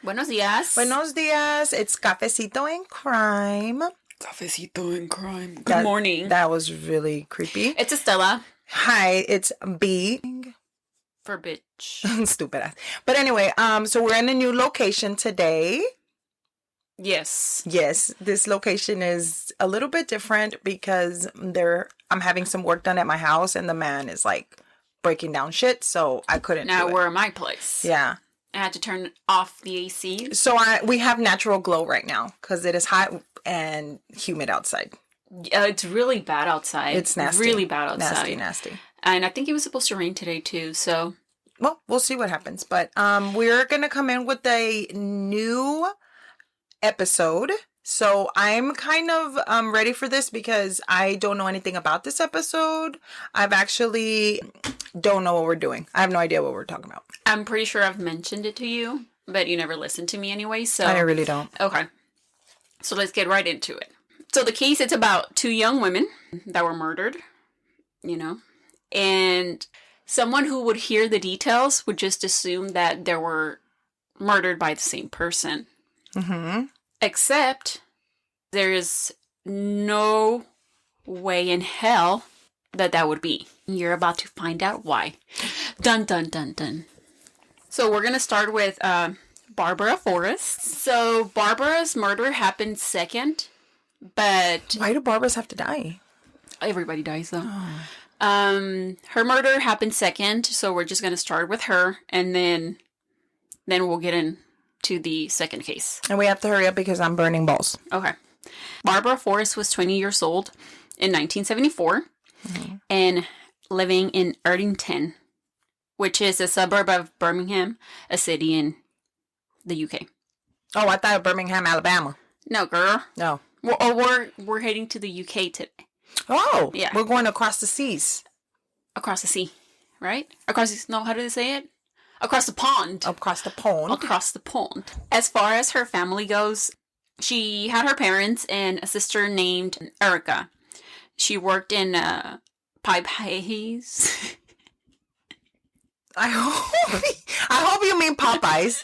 Buenos días. Buenos dias. It's Cafecito Crime. Cafecito Crime. Good morning. That was really creepy. It's Estella. Hi, it's B. For bitch. Stupid ass. But anyway, so we're in a new location today. Yes. Yes, this location is a little bit different because I'm having some work done at my house and the man is like breaking down shit, so I couldn't Now do it. we're at my place. Yeah. I had to turn off the AC. So we have natural glow right now because it is hot and humid outside. It's really bad outside. It's nasty. Really bad outside. Nasty. And I think it was supposed to rain today too, so. Well, we'll see what happens. But we're going to come in with a new episode. So I'm kind of ready for this because I don't know anything about this episode. I've actually don't know what we're doing. I have no idea what we're talking about. I'm pretty sure I've mentioned it to you, but you never listened to me anyway, so. I really don't. Okay. So let's get right into it. So the case, it's about two young women that were murdered, and someone who would hear the details would just assume that they were murdered by the same person. Mm-hmm. Except there is no way in hell that would be. You're about to find out why. Dun, dun, dun, dun. So we're going to start with Barbara Forest. So Barbara's murder happened second, but... Why do Barbaras have to die? Everybody dies, though. Oh. Her murder happened second, so we're just going to start with her, and then we'll get into the second case. And we have to hurry up because I'm burning balls. Okay. Barbara Forest was 20 years old in 1974 and living in Erdington, which is a suburb of Birmingham, a city in the UK. Oh, I thought Birmingham, Alabama. No, girl. No. We're heading to the UK today. Oh, yeah. We're going across the seas. Across the sea, right? How do they say it? Across the pond. Across the pond. Across the pond. As far as her family goes, she had her parents and a sister named Erica. She worked in pipe haze. I hope you mean Popeyes.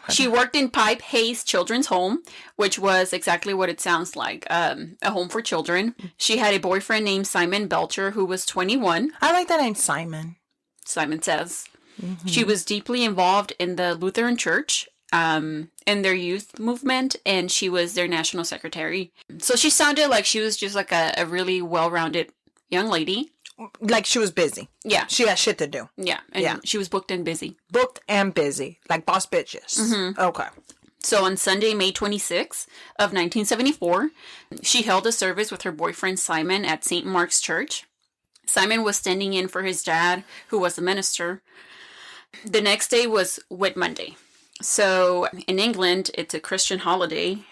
She worked in Pipe Hayes Children's Home, which was exactly what it sounds like, a home for children. She had a boyfriend named Simon Belcher, who was 21. I like that name, Simon. Simon says. Mm-hmm. She was deeply involved in the Lutheran Church, in their youth movement, and she was their national secretary. So she sounded like she was just like a really well-rounded young lady. Like she was busy. Yeah. She had shit to do. Yeah. And she was booked and busy. Booked and busy. Like boss bitches. Mm-hmm. Okay. So on Sunday, May 26 of 1974, she held a service with her boyfriend Simon at St. Mark's Church. Simon was standing in for his dad, who was a minister. The next day was Whit Monday. So in England, it's a Christian holiday,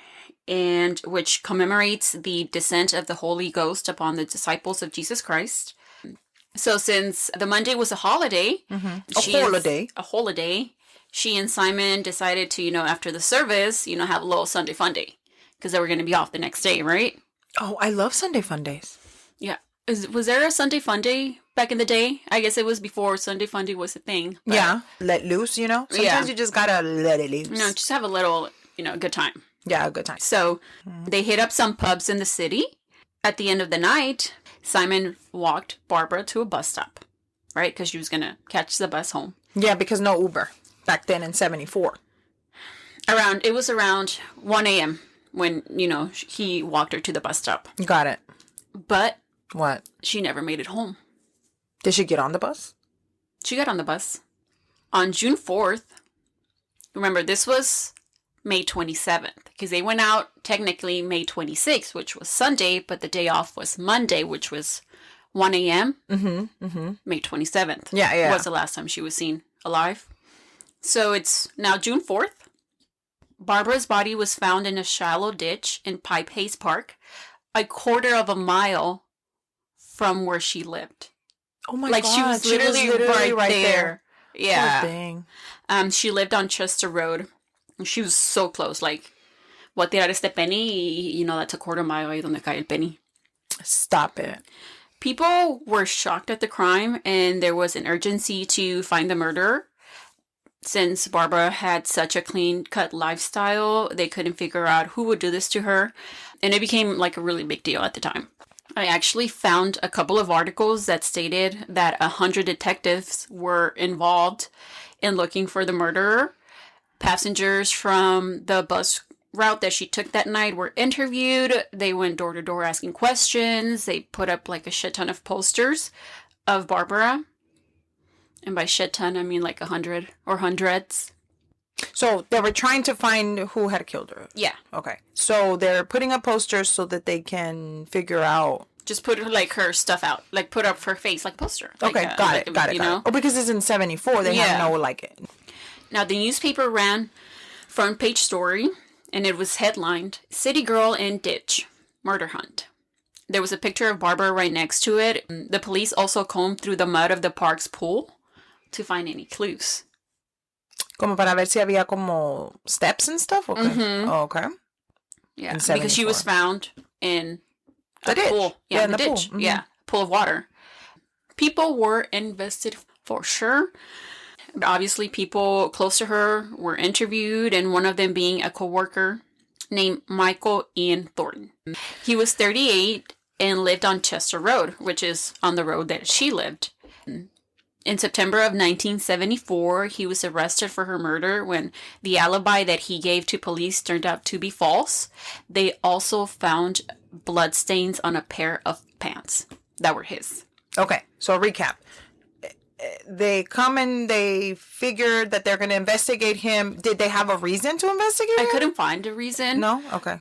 and which commemorates the descent of the Holy Ghost upon the disciples of Jesus Christ. So since the Monday was a holiday, a holiday, she and Simon decided to, after the service, have a little Sunday fun day, because they were going to be off the next day, right? Oh, I love Sunday fun days. Yeah. Was there a Sunday fun day back in the day? I guess it was before Sunday fun day was a thing. But... Yeah. Let loose, Sometimes you just gotta let it loose. Just have a little, good time. Yeah, a good time. So they hit up some pubs in the city. At the end of the night, Simon walked Barbara to a bus stop, right? Because she was going to catch the bus home. Yeah, because no Uber back then in 74. It was around 1 a.m. when, he walked her to the bus stop. Got it. But... What? She never made it home. Did she get on the bus? She got on the bus. On June 4th, remember, this was May 27th, because they went out technically May 26th, which was Sunday, but the day off was Monday, which was 1 a.m. Mm-hmm. Mm-hmm. May 27th. Yeah. Was the last time she was seen alive. So it's now June 4th. Barbara's body was found in a shallow ditch in Pipe Hayes Park, a quarter of a mile from where she lived. Oh my God. She was literally right there. Yeah. Poor thing. She lived on Chester Road. She was so close. Like, voy a tirar este penny, that's a quarter mile ahí donde cae el penny. Stop it. People were shocked at the crime, and there was an urgency to find the murderer. Since Barbara had such a clean-cut lifestyle, they couldn't figure out who would do this to her, and it became like a really big deal at the time. I actually found a couple of articles that stated that 100 detectives were involved in looking for the murderer. Passengers from the bus route that she took that night were interviewed. They went door to door asking questions. They put up like a shit ton of posters of Barbara. And by shit ton, I mean like 100 or hundreds. So they were trying to find who had killed her. Yeah. Okay. So they're putting up posters so that they can figure out. Just put like her stuff out, like put up her face like poster. Okay, Like, got like, it. You know? Oh, because it's in 74, they have no like. Now the newspaper ran front page story, and it was headlined "City Girl in Ditch, Murder Hunt." There was a picture of Barbara right next to it. The police also combed through the mud of the park's pool to find any clues. Como para ver si había como steps and stuff? Okay. Mm-hmm. Oh, okay. Yeah, because she was found in a ditch. pool. Yeah, in the ditch. Pool. Mm-hmm. Yeah, pool of water. People were invested for sure. Obviously, people close to her were interviewed, and one of them being a coworker named Michael Ian Thornton. He was 38 and lived on Chester Road, which is on the road that she lived. In September of 1974, he was arrested for her murder when the alibi that he gave to police turned out to be false. They also found bloodstains on a pair of pants that were his. Okay, so recap. They come and they figured that they're going to investigate him. Did they have a reason to investigate him? I couldn't find a reason. No? Okay.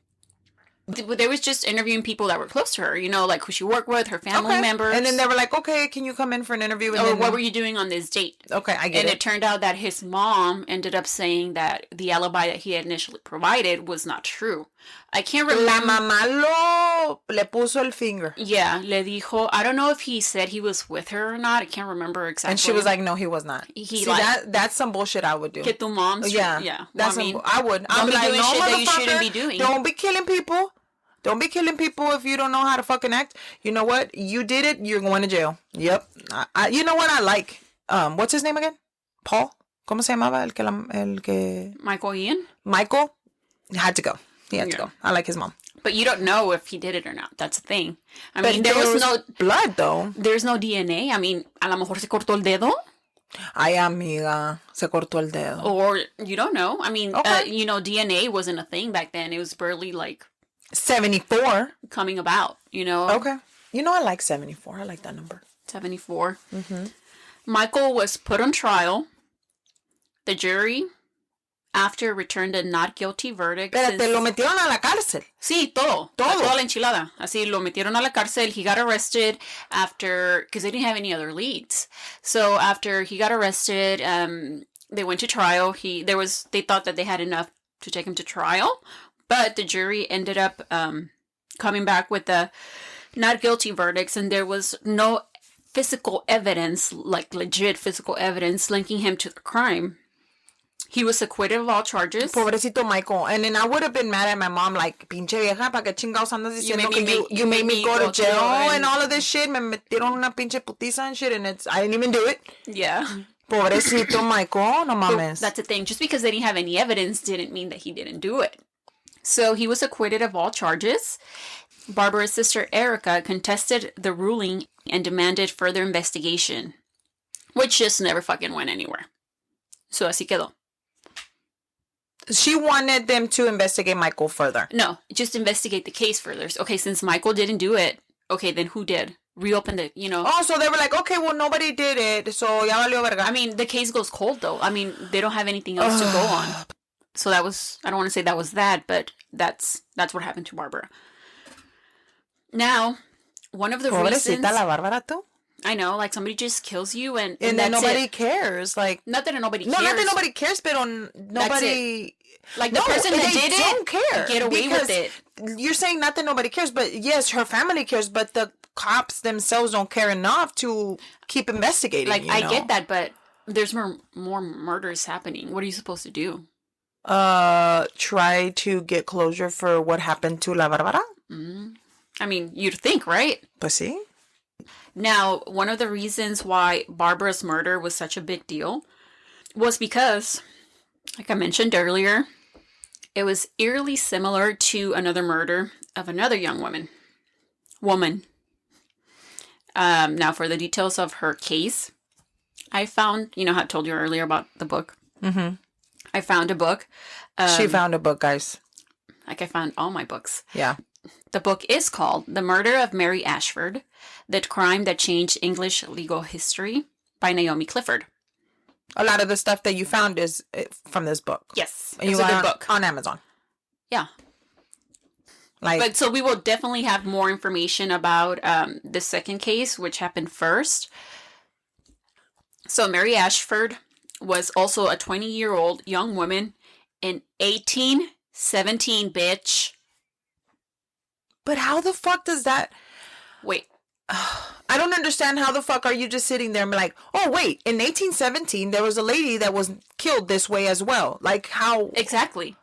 They was just interviewing people that were close to her, you know, like who she worked with, her family members. And then they were like, okay, can you come in for an interview? And or then what were you doing on this date? Okay, I get and it. it turned out that his mom ended up saying that the alibi that he had initially provided was not true. I can't remember. La mamá le puso el finger. Yeah, le dijo. I don't know if he said he was with her or not. I can't remember exactly. And she was like, no, he was not. See, that's some bullshit I would do. Que tu mom. Yeah. That's I would. Don't be like, doing no, shit that you shouldn't be motherfucker, doing. Don't be killing people. Don't be killing people if you don't know how to fucking act. You know what? You did it. You're going to jail. Yep. You know what I like? What's his name again? Paul? ¿Cómo se llamaba el que... Michael Ian? Michael had to go. He had to go. I like his mom. But you don't know if he did it or not. That's the thing. I mean, there was no blood, though. There's no DNA. I mean, a lo mejor se cortó el dedo. Ay, amiga, se cortó el dedo. Or you don't know. I mean, you know, DNA wasn't a thing back then. It was barely like 74 coming about, you know. Okay. You know, I like 74. I like that number. 74. Mm-hmm. Michael was put on trial. The jury, after returned a not guilty verdict. Espérate, lo metieron a la cárcel. Sí, todo. Toda la enchilada. Así, lo metieron a la cárcel. He got arrested after, because they didn't have any other leads. So after he got arrested, they went to trial. They thought that they had enough to take him to trial. But the jury ended up coming back with the not guilty verdicts, and there was no physical evidence, like legit physical evidence, linking him to the crime. He was acquitted of all charges. Pobrecito Michael. And then I would have been mad at my mom, like, pinche vieja, ¿para qué chingados andas diciendo que you made me go to jail and all of this shit? Me metieron una pinche putiza and shit, and I didn't even do it. Yeah. Pobrecito Michael, no mames. That's the thing. Just because they didn't have any evidence didn't mean that he didn't do it. So he was acquitted of all charges. Barbara's sister Erica contested the ruling and demanded further investigation, which just never fucking went anywhere. So así quedó. She wanted them to investigate Michael further. No, just investigate the case further. Okay, since Michael didn't do it, okay, then who did? Reopen it, you know. Oh, so they were like, okay, well, nobody did it, so ya valió verga. I mean, the case goes cold, though. I mean, they don't have anything else to go on. So that was, I don't want to say that was that, but that's what happened to Barbara. Now, one of the reasons... Pobrecita la Bárbara, tú. I know, like somebody just kills you and then nobody cares. Like, not that nobody cares. No, not that nobody cares, but nobody... Like the person that did don't care. Get away with it. You're saying not that nobody cares, but yes, her family cares, but the cops themselves don't care enough to keep investigating. Like, I get that, but there's more murders happening. What are you supposed to do? Try to get closure for what happened to La Bárbara? Mm-hmm. I mean, you'd think, right? Pues sí. Now, one of the reasons why Barbara's murder was such a big deal was because, like I mentioned earlier, it was eerily similar to another murder of another young woman. Now, for the details of her case, I found, you know how I told you earlier about the book? Mm-hmm. I found a book. She found a book, guys. Like I found all my books. Yeah. The book is called The Murder of Mary Ashford, The Crime That Changed English Legal History by Naomi Clifford. A lot of the stuff that you found is from this book. Yes, And it's a good book. On Amazon. Yeah. Like, but so we will definitely have more information about the second case, which happened first. So Mary Ashford was also a 20-year-old young woman in 1817, bitch. But how the fuck does that... Wait. I don't understand how the fuck are you just sitting there and be like, oh, wait, in 1817, there was a lady that was killed this way as well. Like, how... Exactly.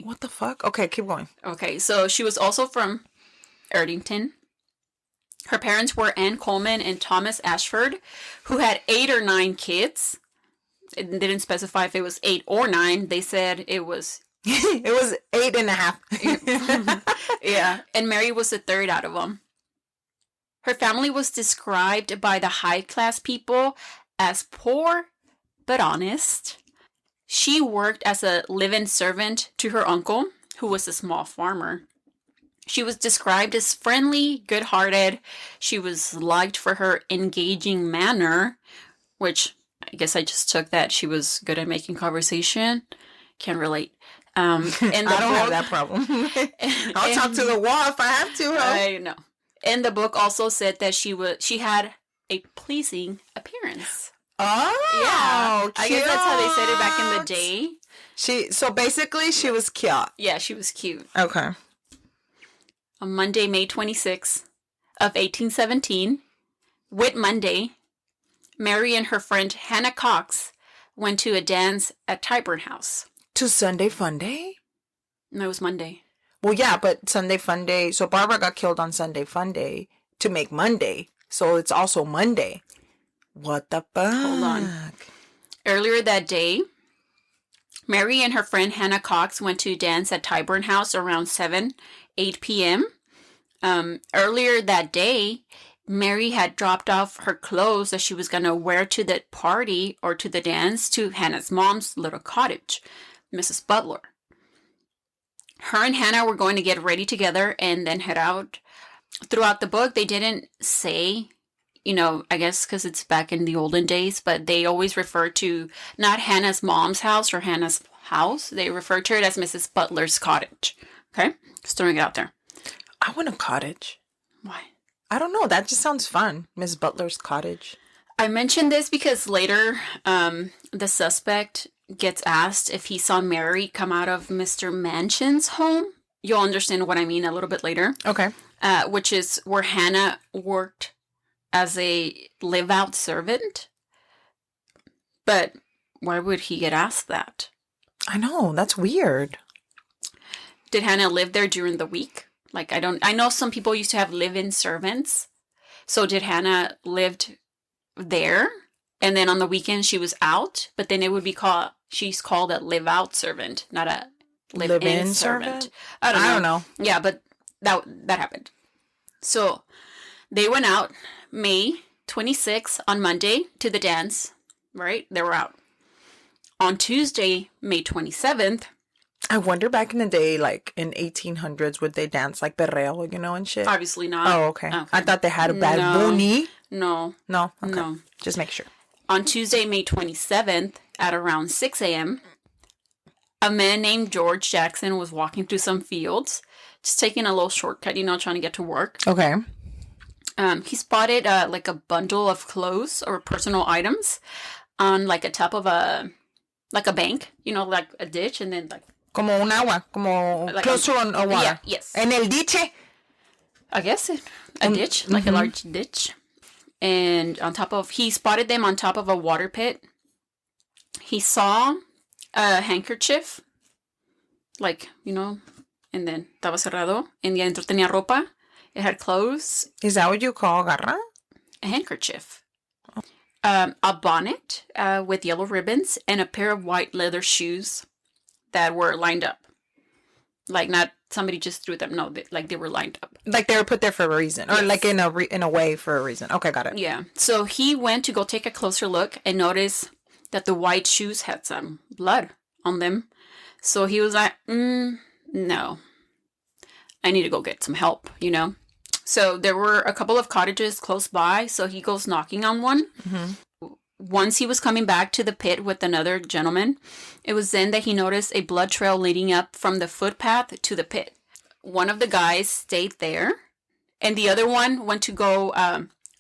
What the fuck? Okay, keep going. Okay, so she was also from Erdington. Her parents were Anne Coleman and Thomas Ashford, who had 8 or 9 kids. It didn't specify if it was 8 or 9. They said it was... It was 8.5. Yeah, and Mary was the third out of them. Her family was described by the high-class people as poor but honest. She worked as a live-in servant to her uncle, who was a small farmer. She was described as friendly, good-hearted. She was liked for her engaging manner, which I guess I just took that she was good at making conversation. Can't relate. And I don't have that problem. I'll talk to the wall if I have to. I know. And the book also said that she had a pleasing appearance. Oh, yeah. Cute. I guess that's how they said it back in the day. So basically she was cute. Yeah, she was cute. Okay. On Monday, May 26th of 1817, Whit Monday, Mary and her friend Hannah Cox went to a dance at Tyburn House. To Sunday Fun Day? No, it was Monday. Well, yeah, but Sunday Fun Day. So Barbara got killed on Sunday Fun Day to make Monday. So it's also Monday. What the fuck? Hold on. Earlier that day, Mary and her friend Hannah Cox went to dance at Tyburn House around 8 p.m. Earlier that day, Mary had dropped off her clothes that she was going to wear to the party or to the dance to Hannah's mom's little cottage, Mrs. Butler. Her and Hannah were going to get ready together and then head out. Throughout the book, they didn't say, I guess because it's back in the olden days, but they always refer to not Hannah's mom's house or Hannah's house. They refer to it as Mrs. Butler's cottage. Okay? Just throwing it out there. I want a cottage. Why? I don't know. That just sounds fun. Miss Butler's cottage. I mentioned this because later the suspect gets asked if he saw Mary come out of Mr. Manchin's home. You'll understand what I mean a little bit later. Okay. Which is where Hannah worked as a live-out servant. But why would he get asked that? I know. That's weird. Did Hannah live there during the week? I know some people used to have live-in servants. So did Hannah lived there? And then on the weekend she was out? But then it would be she's called a live-out servant, not a live-in servant. I don't know. Yeah, but that happened. So they went out May 26th on Monday to the dance, right? They were out. On Tuesday, May 27th. I wonder back in the day, like in 1800s, would they dance like perreo, and shit? Obviously not. Oh, okay. I thought they had a Bad Bunny. No. No? Okay. No. Just make sure. On Tuesday, May 27th at around 6 a.m., a man named George Jackson was walking through some fields, just taking a little shortcut, trying to get to work. Okay. He spotted like a bundle of clothes or personal items on like a top of a bank, like a ditch, and then like como un agua, como like close to a water. Yeah, yes. En el diche. I guess a ditch, like a large ditch. And he spotted them on top of a water pit. He saw a handkerchief, and then estaba cerrado. And adentro tenía ropa. It had clothes. Is that what you call garra? A handkerchief. A bonnet with yellow ribbons and a pair of white leather shoes that were lined up. Like, not somebody just threw them. No, they were lined up. Like they were put there for a reason, or Yes. like in a way for a reason. Okay, got it. Yeah. So he went to go take a closer look and noticed that the white shoes had some blood on them. So he was like, no, I need to go get some help, you know? So there were a couple of cottages close by. So he goes knocking on one. Mm-hmm. Once he was coming back to the pit with another gentleman, it was then that he noticed a blood trail leading up from the footpath to the pit. One of the guys stayed there, and the other one went to go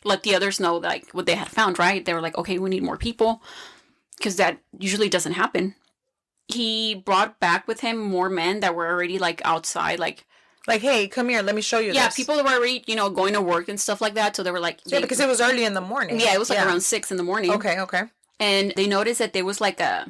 let the others know like what they had found, right? They were like, okay, we need more people, because that usually doesn't happen. He brought back with him more men that were already like outside, like, hey, come here, let me show you yeah, this. people that were already, going to work and stuff like that. So they were like, Yeah, because it was early in the morning. yeah, it was like around 6 a.m. Okay. And they noticed that there was like a,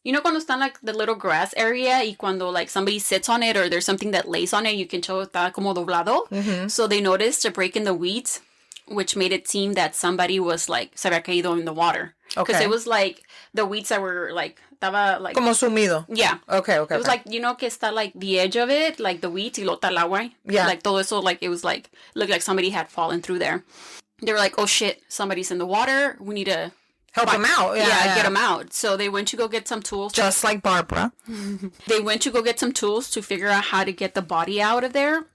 cuando están like the little grass area y cuando like somebody sits on it or there's something that lays on it, you can tell está como doblado. Mm-hmm. So they noticed a break in the weeds, which made it seem that somebody was like, se había caído in the water. Because Okay. it was like the weeds that were like, estaba like. Como sumido. Yeah. Okay. It was like, que está like the edge of it, like the weeds, y lo está el agua. Yeah. Like todo eso, like it was like, looked like somebody had fallen through there. They were like, oh shit, somebody's in the water. We need to help them out. Yeah, get them out. So they went to go get some tools. Just like Barbara. They went to go get some tools to figure out how to get the body out of there.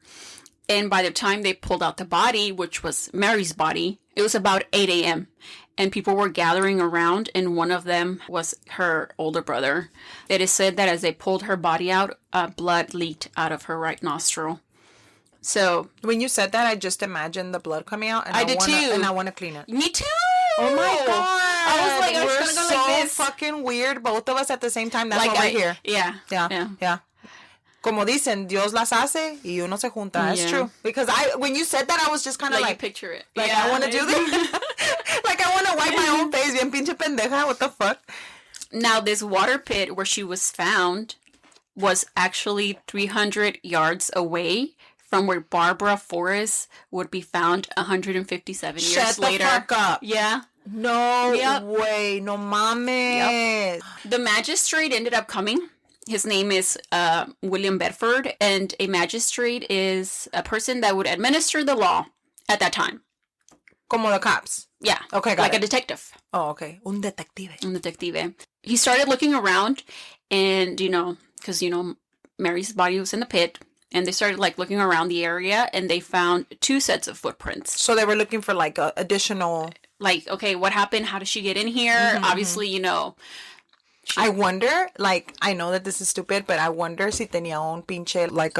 And by the time they pulled out the body, which was Mary's body, it was about 8 a.m. And people were gathering around, and one of them was her older brother. It is said that as they pulled her body out, blood leaked out of her right nostril. So When you said that, I just imagined the blood coming out, and I did too. And I want to clean it. me too. Oh my god! I was like, I was we're gonna go so like this. fucking weird, both of us at the same time. That's Like why we're here. Yeah. Como dicen, Dios las hace y uno se junta. That's Yeah. true. Because when you said that, I was just kind of Like, like, you picture it. like I want to do this. Like I want to wipe my own face. Bien pinche pendeja. What the fuck? Now, this water pit where she was found was actually 300 yards away from where Barbara Forest would be found 157 years Shut later. the fuck up. Yeah. No Yep. way. No mames. The magistrate ended up coming. His name is William Bedford, and a magistrate is a person that would administer the law at that time. Como the cops. Yeah. Okay, got like it. a detective. Oh, okay. Un detective. Un detective. He started looking around, and, because, Mary's body was in the pit, and they started, like, looking around the area, and they found 2 sets of footprints. So they were looking for like additional. Like, okay, what happened? How did she get in here? Obviously, I wonder, like, I know that this is stupid, but I wonder si tenía un pinche, like,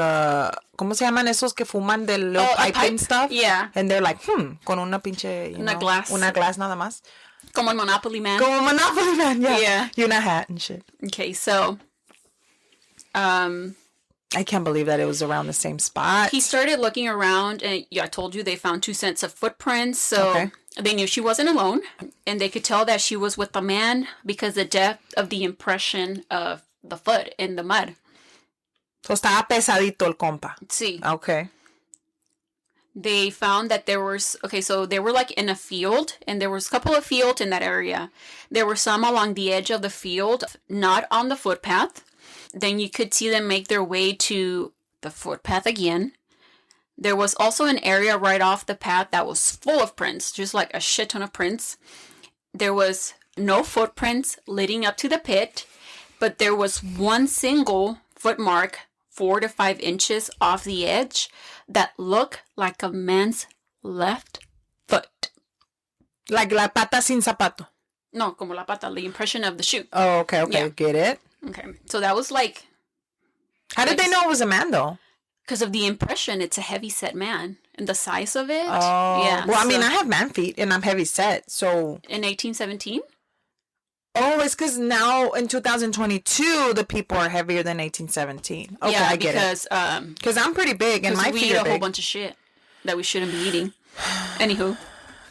¿cómo se llaman esos que fuman del little a pipe and pipe? stuff? Yeah. And they're like, con una pinche, Una glass. Una glass nada más. Como el Monopoly Man. Como Monopoly Man, yeah. Yeah. Y una hat and shit. Okay, so, I can't believe that it was around the same spot. he started looking around, and I told you they found 2 sets of footprints, so Okay. they knew she wasn't alone, and they could tell that she was with a man because the depth of the impression of the foot in the mud. So estaba pesadito el compa. See, Okay. they found that there was, so they were like in a field, and there was a couple of fields in that area. There were some along the edge of the field, not on the footpath. Then you could see them make their way to the footpath again. There was also an area right off the path that was full of prints, just like a shit ton of prints. There was no footprints leading up to the pit, but there was one single footmark 4 to 5 inches off the edge that looked like a man's left foot. Like la pata sin zapato. No, como la pata, the impression of the shoe. Oh, okay. Yeah. Get it? Okay, so that was like, How did they know it was a man, though? because of the impression, it's a heavy set man. And the size of it. Oh. Yeah. Well, I mean, so- I have man feet, and I'm heavy set, so... in 1817? Oh, it's because now in 2022 the people are heavier than 1817. Okay, Yeah, I get because, it. Because I'm pretty big and my we feet eat are a whole big. bunch of shit that we shouldn't be eating. Anywho.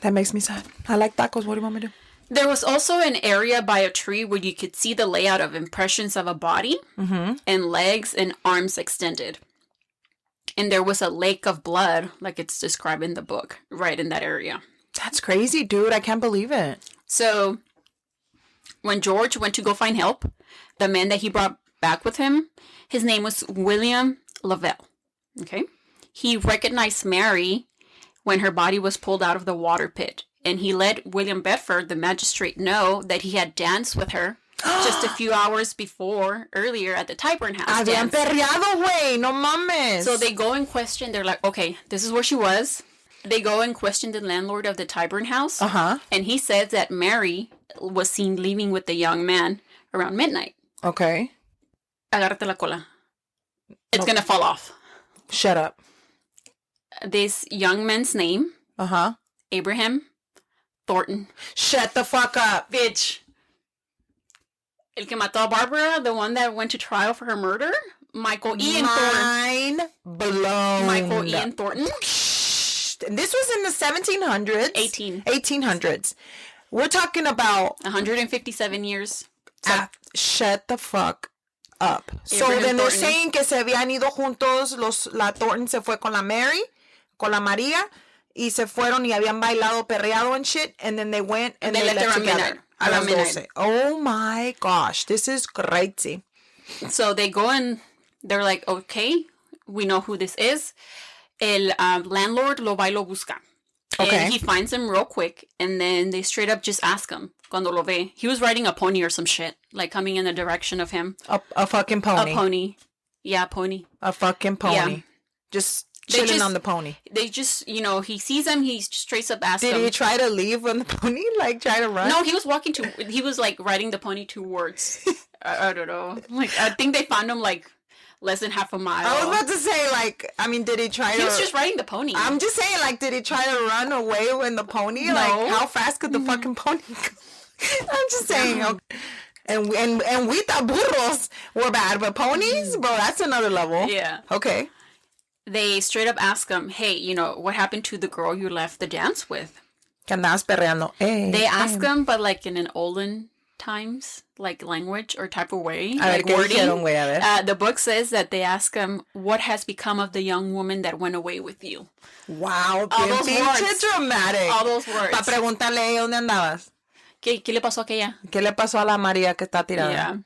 That makes me sad. I like tacos. What do you want me to do? There was also an area by a tree where you could see the layout of impressions of a body and legs and arms extended. And there was a lake of blood, like it's described in the book, right in that area. That's crazy, dude. I can't believe it. So when George went to go find help, the man that he brought back with him, his name was William Lavelle. Okay. He recognized Mary when her body was pulled out of the water pit. And he let William Bedford, the magistrate, know that he had danced with her just a few hours earlier at the Tyburn house. Habían perreado, güey. No mames. So they go and question. They're like, okay, this is where she was. They go and question the landlord of the Tyburn house. Uh-huh. And he says that Mary was seen leaving with the young man around midnight. Okay. Agárrate la cola. It's going to fall off. Shut up. This young man's name, Uh-huh. Abraham Thornton. Shut the fuck up. Bitch. El que mató a Barbara, the one that went to trial for her murder, Michael Ian Thornton. Mind blown. Michael Ian Thornton. This was in the 1700s. 1800s. We're talking about 157 years. shut the fuck up. So Abraham then they're Thornton. saying que se habían ido juntos, la Thornton se fue con la Mary, con la María, y se fueron y habían bailado, perreado and shit, and then they went and they left left around together. midnight. A las Around midnight. 12. Oh my gosh, this is crazy. So they go and they're like, okay, we know who this is. El landlord lo va y lo busca. Okay. And he finds him real quick, and then they straight up just ask him cuando lo ve. He was riding a pony or some shit, like coming in the direction of him. A fucking pony. A pony. Yeah, pony. A fucking pony. Yeah. Just They chilling just- on the pony. They just, he sees him, he straight up asks Did him. he try to leave on the pony? Like try to run? No, he was like riding the pony towards, I don't know. Like, I think they found him like less than half a mile. I was about to say, like, I mean, did he try He to... was just riding the pony. I'm just saying, like, did he try to run away when the pony? No. Like, how fast could the fucking pony go? I'm just saying. Okay. And we thought burros were bad, but ponies? Bro, that's another level. Yeah. Okay. They straight up ask him, hey, what happened to the girl you left the dance with? Que andabas perreando. They ask him, but like in an olden times, like language or type of way, A ver, like ¿qué wording. dijeron, güey? A ver. The book says that they ask him, what has become of the young woman that went away with you? Wow, All bien those pinche words. dramatic. All those words. Para preguntarle a ella dónde andabas. ¿Qué le pasó a aquella? ¿Qué le pasó a la María que está tirada? Yeah.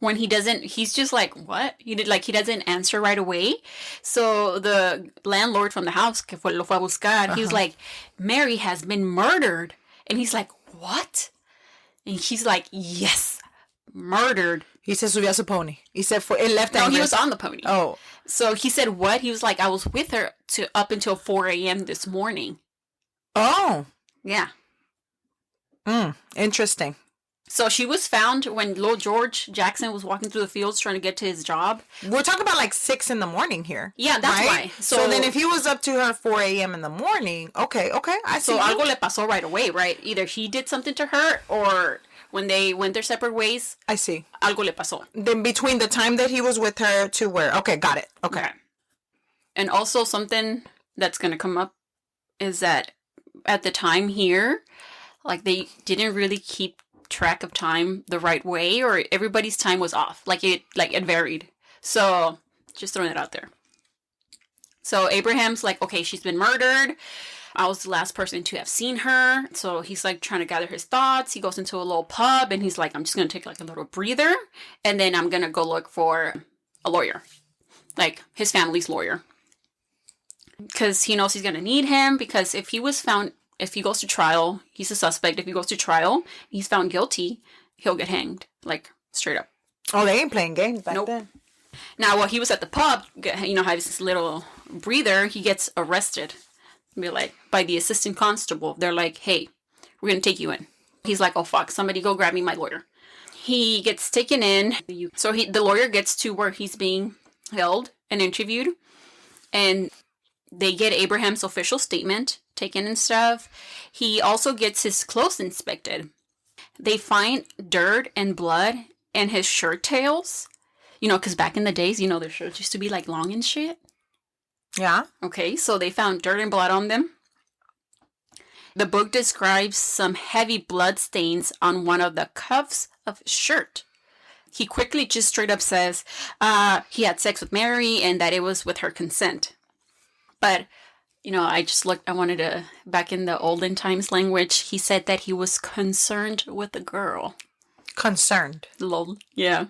When he's just like, what? He doesn't answer right away. So the landlord from the house, que lo fue a buscar, he was like, Mary has been murdered. And he's like, what? And she's like, yes, murdered. He se subió a su pony. He said, él left No, he angry. was on the pony. Oh. So he said, what? He was like, I was with her up until 4 a.m. this morning. Oh. Yeah. Interesting. So she was found when little George Jackson was walking through the fields trying to get to his job. We're talking about like 6 a.m. here. Yeah, that's right? why. So then if he was up to her 4 a.m. in the morning, okay, I see. So algo le pasó right away, right? Either he did something to her, or when they went their separate ways, I see. algo le pasó. Then between the time that he was with her to where? Okay, got it. Okay. And also something that's going to come up is that at the time here, like they didn't really keep track of time the right way, or everybody's time was off. Like it varied. So just throwing it out there. So Abraham's like, okay, she's been murdered. I was the last person to have seen her. So he's like trying to gather his thoughts. He goes into a little pub and he's like, I'm just going to take like a little breather. And then I'm going to go look for a lawyer, like his family's lawyer. Because he knows he's going to need him, because if he goes to trial, he's a suspect. If he goes to trial, he's found guilty, he'll get hanged, like straight up. Oh, they ain't playing games back Nope. then. Now, while he was at the pub, has this little breather, he gets arrested. By the assistant constable. They're like, hey, we're going to take you in. He's like, oh, fuck, somebody go grab me my lawyer. He gets taken in. So the lawyer gets to where he's being held and interviewed. And they get Abraham's official statement taken and stuff. He also gets his clothes inspected. They find dirt and blood and his shirt tails. Because back in the days, their shirts used to be like long and shit. Yeah. Okay, so they found dirt and blood on them. The book describes some heavy blood stains on one of the cuffs of his shirt. He quickly just straight up says he had sex with Mary and that it was with her consent. But I wanted to, back in the olden times language, he said that he was concerned with the girl. Concerned. Lol. Yeah.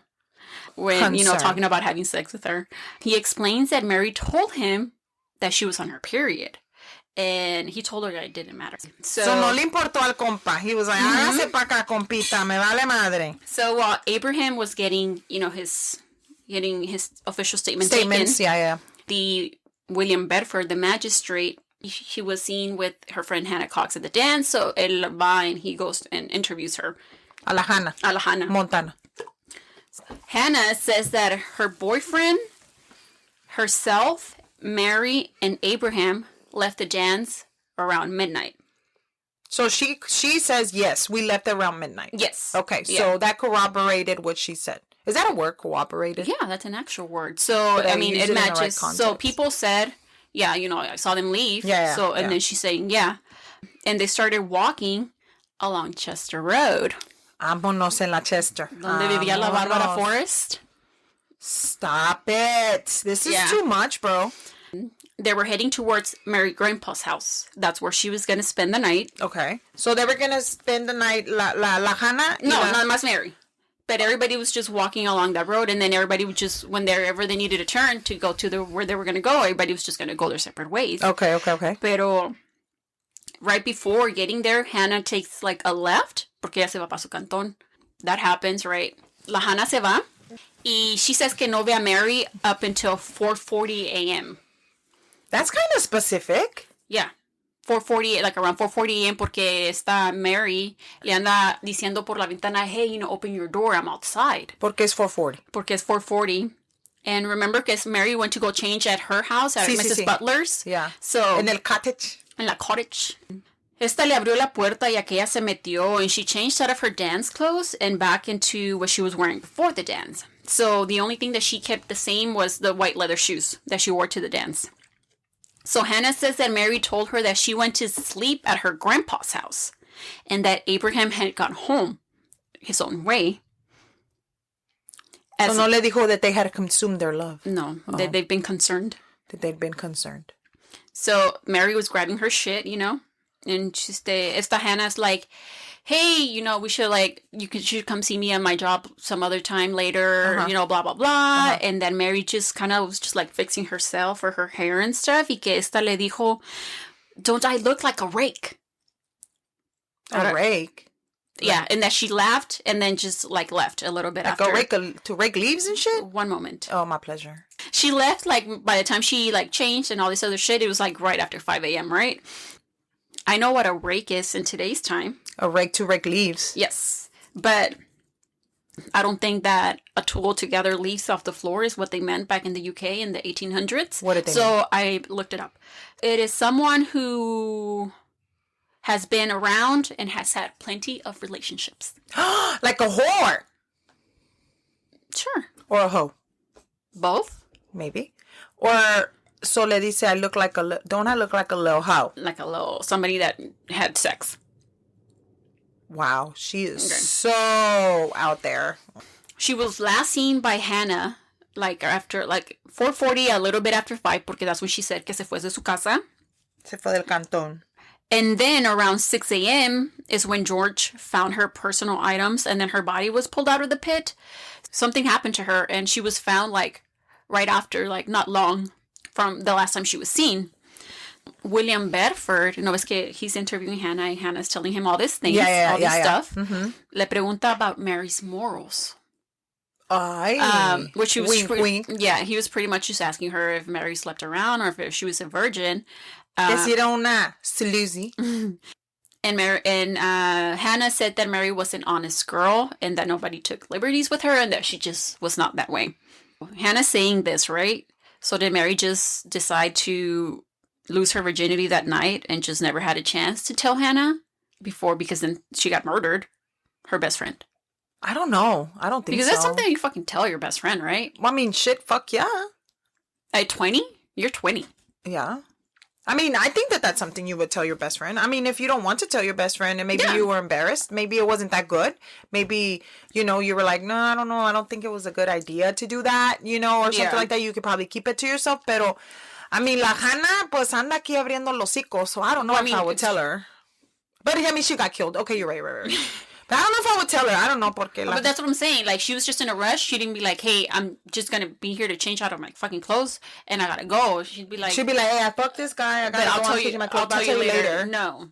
When, talking about having sex with her. He explains that Mary told him that she was on her period. And he told her that it didn't matter. So no le importó al compa. He was like, hágase pa' acá, compita, me vale madre. So while Abraham was getting his official statements, yeah. the William Bedford, the magistrate, he was seen with her friend Hannah Cox at the dance. So él va and he goes and interviews her. A la Hannah. Montana. Hannah says that her boyfriend, herself, Mary, and Abraham left the dance around midnight. So she says, yes, we left around midnight. Yes. Okay, so that corroborated what she said. Is that a word, corroborated? Yeah, that's an actual word. So, it matches. So people said, yeah, I saw them leave. Yeah. So, and then she's saying, yeah. And they started walking along Chester Road. Vámonos en la Chester. Donde vivía la Barbara Forest. Stop it. This is too much, bro. They were heading towards Mary Grandpa's house. That's where she was going to spend the night. Okay. So they were going to spend the night, la Hannah? No, not más Mary. But everybody was just walking along that road, and then everybody would just, whenever they needed a turn to go to where they were going to go, everybody was just going to go their separate ways. Okay. Pero right before getting there, Hannah takes like a left, porque ella se va para su cantón. That happens, right? La Hannah se va, y she says que no ve a Mary up until 4:40 a.m. That's kind of specific. Yeah. 4:40, like around 4:40 a.m. porque esta Mary le anda diciendo por la ventana, hey, open your door, I'm outside. Porque es 4:40. Porque es 4:40. And remember que Mary went to go change at her house, at Mrs. Butler's. Yeah. So, en el cottage. En la cottage. Esta le abrió la puerta y aquella se metió, and she changed out of her dance clothes and back into what she was wearing before the dance. So the only thing that she kept the same was the white leather shoes that she wore to the dance. So Hannah says that Mary told her that she went to sleep at her grandpa's house and that Abraham had gone home his own way. So no le dijo that they had consumed their love. No, they've been concerned. That they've been concerned. So Mary was grabbing her shit, and esta Hannah's like, hey, we should you should come see me on my job some other time later, blah, blah, blah. And then Mary just kind of was just like fixing herself or her hair and stuff. Y que esta le dijo, don't I look like a rake? A rake? Yeah, and that she laughed and then just left a little bit after. To rake leaves and shit? One moment. Oh, my pleasure. She left by the time she changed and all this other shit, it was right after 5 a.m., right? I know what a rake is in today's time. A rake to rake leaves. Yes. But I don't think that a tool to gather leaves off the floor is what they meant back in the UK in the 1800s. What did they mean? So I looked it up. It is someone who has been around and has had plenty of relationships. Like a whore. Sure. Or a hoe. Both. Maybe. Or... So le dice, don't I look like a little hoe? Like somebody that had sex. Wow, she is so out there. She was last seen by Hannah, after 4:40, a little bit after 5, porque that's when she said que se fue de su casa. Se fue del cantón. And then around 6 a.m. is when George found her personal items, and then her body was pulled out of the pit. Something happened to her, and she was found right after, not long from the last time she was seen. William Bedford, es que he's interviewing Hannah, and Hannah's telling him all these things, all this stuff. Mm-hmm. Le pregunta about Mary's morals. Which he was wink. Yeah, he was pretty much just asking her if Mary slept around or if she was a virgin. Decidieron una sleazy. And Hannah said that Mary was an honest girl and that nobody took liberties with her and that she just was not that way. Hannah's saying this, right? So did Mary just decide to lose her virginity that night and just never had a chance to tell Hannah before, because then she got murdered, her best friend? I don't know. I don't think so. Because that's something you fucking tell your best friend, right? Well, I mean, shit, fuck yeah. At 20? You're 20. Yeah. I mean, I think that that's something you would tell your best friend. I mean, if you don't want to tell your best friend and maybe you were embarrassed, maybe it wasn't that good. Maybe, you were like, no, I don't know. I don't think it was a good idea to do that, or something like that. You could probably keep it to yourself. Pero I mean, la Hannah, pues anda aquí abriendo los hocicos, so I don't know if I would tell her. But I mean, she got killed. Okay, you're right. But I don't know if I would tell her. I don't know porque. But that's what I'm saying. Like, she was just in a rush. She didn't be like, hey, I'm just going to be here to change out of my fucking clothes and I got to go. She'd be like, hey, I fucked this guy. I got to go I'll tell you later. No.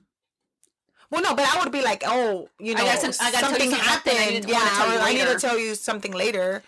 Well, no, but I would be like, oh, you know, something happened. I need to tell you something later.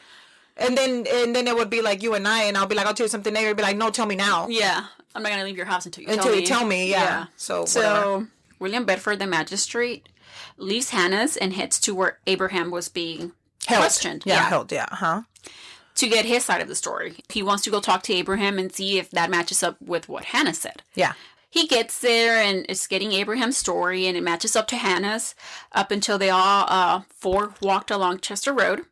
And then it would be like you and I'll be like, I'll tell you something later. Be like, no, tell me now. Yeah. I'm not going to leave your house until you tell me. Yeah. So William Bedford, the magistrate, leaves Hannah's and heads to where Abraham was being questioned. Held. To get his side of the story. He wants to go talk to Abraham and see if that matches up with what Hannah said. Yeah. He gets there and is getting Abraham's story and it matches up to Hannah's up until they all four walked along Chester Road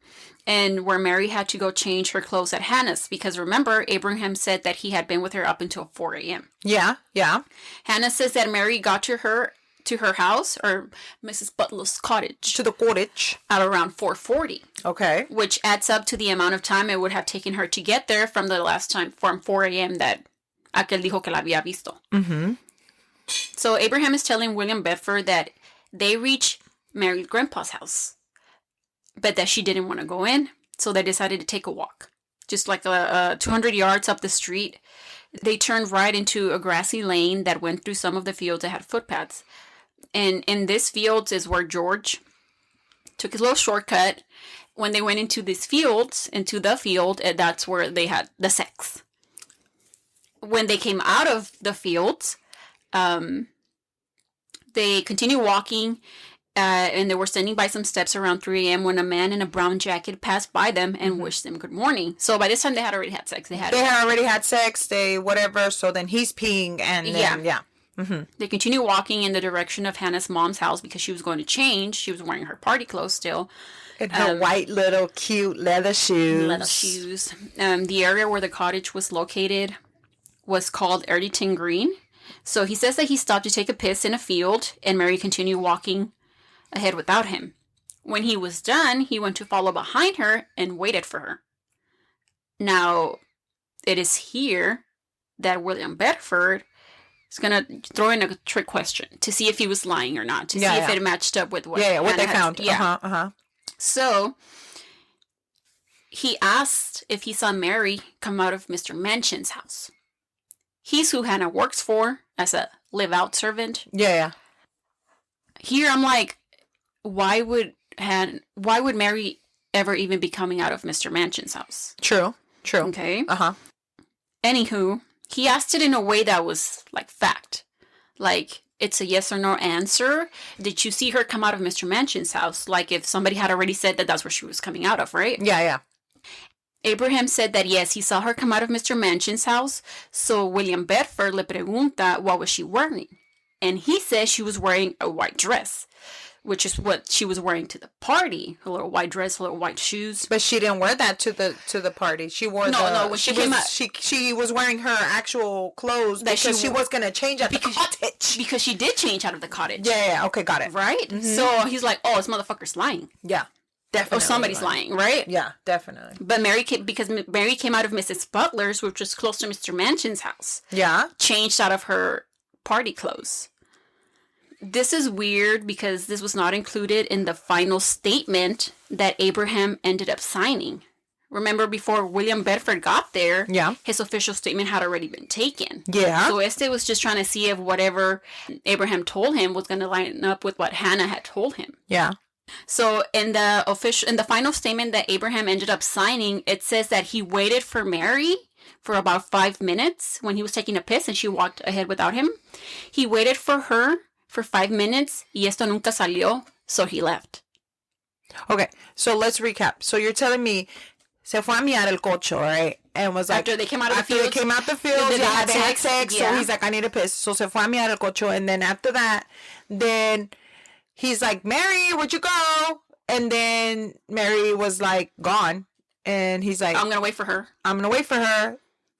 and where Mary had to go change her clothes at Hannah's because remember, Abraham said that he had been with her up until 4 a.m. Yeah. Hannah says that Mary got to her house or Mrs. Butler's cottage. To the cottage. At around 4:40. Okay. Which adds up to the amount of time it would have taken her to get there from the last time, from 4 a.m. that aquel dijo que la había visto. Mm-hmm. So Abraham is telling William Bedford that they reach Mary's grandpa's house, but that she didn't want to go in, so they decided to take a walk. Just like 200 yards up the street, they turned right into a grassy lane that went through some of the fields that had footpaths. And in this fields is where George took his little shortcut. When they went into these fields, into the field, that's where they had the sex. When they came out of the fields, they continued walking, and they were standing by some steps around 3 a.m. when a man in a brown jacket passed by them and wished them good morning. So by this time, they had already had sex. They had already had sex. They whatever. So then he's peeing, and then, yeah. Mm-hmm. They continued walking in the direction of Hannah's mom's house because she was going to change. She was wearing her party clothes still. And her white little cute leather shoes. The area where the cottage was located was called Erdyton Green. So he says that he stopped to take a piss in a field and Mary continued walking ahead without him. When he was done, he went to follow behind her and waited for her. Now, it is here that William Bedford is going to throw in a trick question to see if he was lying or not, to see if it matched up with what what they found. So, he asked if he saw Mary come out of Mr. Manchin's house. He's who Hannah works for as a live-out servant. Yeah. Here, I'm like, why would Mary ever even be coming out of Mr. Manchin's house? True. Okay. Anywho, he asked it in a way that was like fact. Like, it's a yes or no answer. Did you see her come out of Mr. Manchin's house? Like if somebody had already said that that's where she was coming out of, right? Yeah. Abraham said that yes, he saw her come out of Mr. Manchin's house. So William Bedford le pregunta what was she wearing. And he says she was wearing a white dress, which is what she was wearing to the party. Her little white dress, her little white shoes. But she didn't wear that to the party. She wore no. When she came out, she was wearing her actual clothes that she was gonna change at the cottage. Because she did change out of the cottage. Yeah. Okay, got it. Right. Mm-hmm. So he's like, oh, this motherfucker's lying. Yeah. Definitely. Or somebody's lying, right? Yeah, definitely. But Mary came out of Mrs. Butler's, which was close to Mr. Manchin's house. Yeah. Changed out of her party clothes. This is weird because this was not included in the final statement that Abraham ended up signing. Remember, before William Bedford got there, his official statement had already been taken. Yeah. So Este was just trying to see if whatever Abraham told him was going to line up with what Hannah had told him. Yeah. So in the final statement that Abraham ended up signing, it says that he waited for Mary for about 5 minutes when he was taking a piss and she walked ahead without him. He waited for her for 5 minutes y esto nunca salió, so he left. Okay, so let's recap. So you're telling me se fue a miar el cocho, right? And was like, after they came out the fields, they had sex. So he's like, I need a piss. So se fue a miar el cocho, and then after that, then he's like, Mary, where'd you go? And then Mary was like, gone. And he's like, I'm going to wait for her.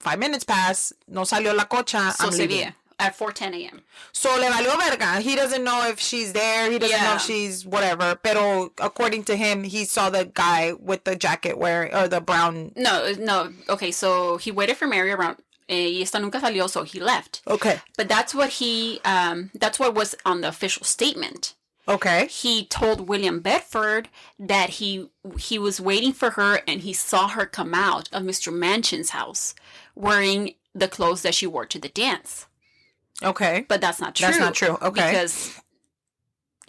5 minutes pass. No salió la cocha. So I'm leaving. At 4:10 a.m. So le valió verga. He doesn't know if she's there. He doesn't know if she's whatever. Pero according to him, he saw the guy with the jacket wearing, or the brown. No. Okay, so he waited for Mary around Y esta nunca salió, so he left. Okay. But that's what that's what was on the official statement. Okay. He told William Bedford that he was waiting for her and he saw her come out of Mr. Manchin's house wearing the clothes that she wore to the dance. Okay. But that's not true. That's not true. Okay. Because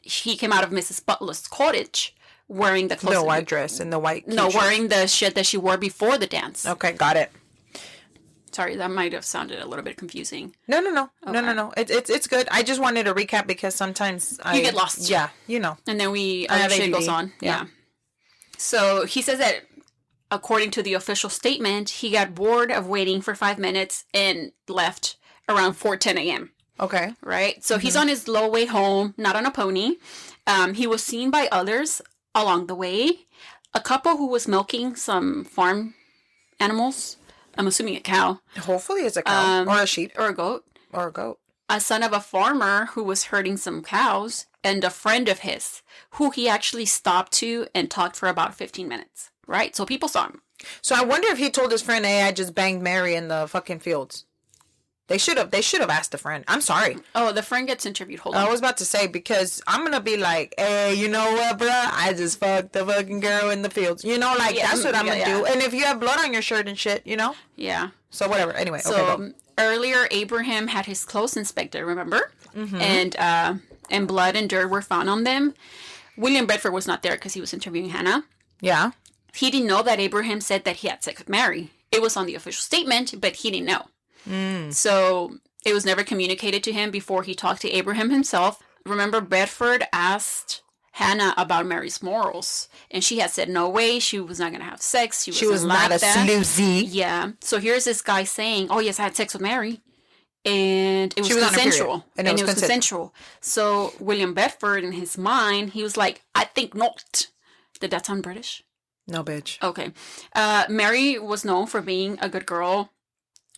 he came out of Mrs. Butler's cottage wearing the clothes. The white dress and the white No, t-shirt. wearing the shit that she wore before the dance. Okay, got it. Sorry, that might have sounded a little bit confusing. No. Okay. No. It's good. I just wanted to recap because sometimes You get lost. Yeah, you know. And then have shit ADD. goes on. Yeah. So he says that according to the official statement, he got bored of waiting for 5 minutes and left around 4:10 a.m. Okay. Right? So he's on his low way home, not on a pony. He was seen by others along the way. A couple who was milking some farm animals. I'm assuming a cow. Hopefully it's a cow or a sheep or a goat. or a goat. A son of a farmer who was herding some cows, and a friend of his who he actually stopped to and talked for about 15 minutes. Right? So people saw him. So I wonder if he told his friend, "Hey, I just banged Mary in the fucking fields." They should have asked the friend. I'm sorry. Oh, the friend gets interviewed. Hold on. I was about to say, because I'm gonna be like, "Hey, you know what, bruh? I just fucked the fucking girl in the fields." You know, like that's what I'm gonna do. And if you have blood on your shirt and shit, you know. Yeah. So whatever. Anyway. So okay, go. earlier, Abraham had his clothes inspected. Remember? And blood and dirt were found on them. William Bedford was not there because he was interviewing Hannah. Yeah. He didn't know that Abraham said that he had sex with Mary. It was on the official statement, but he didn't know. So it was never communicated to him before he talked to Abraham himself. Remember, Bedford asked Hannah about Mary's morals, and she had said no way, she was not going to have sex. She was like not a that. sloozy. Yeah. So here's this guy saying, "Oh yes, I had sex with Mary," and it was consensual. And it was consensual. So William Bedford, in his mind, he was like, "I think not." Did that sound British? No, bitch. Okay. Mary was known for being a good girl,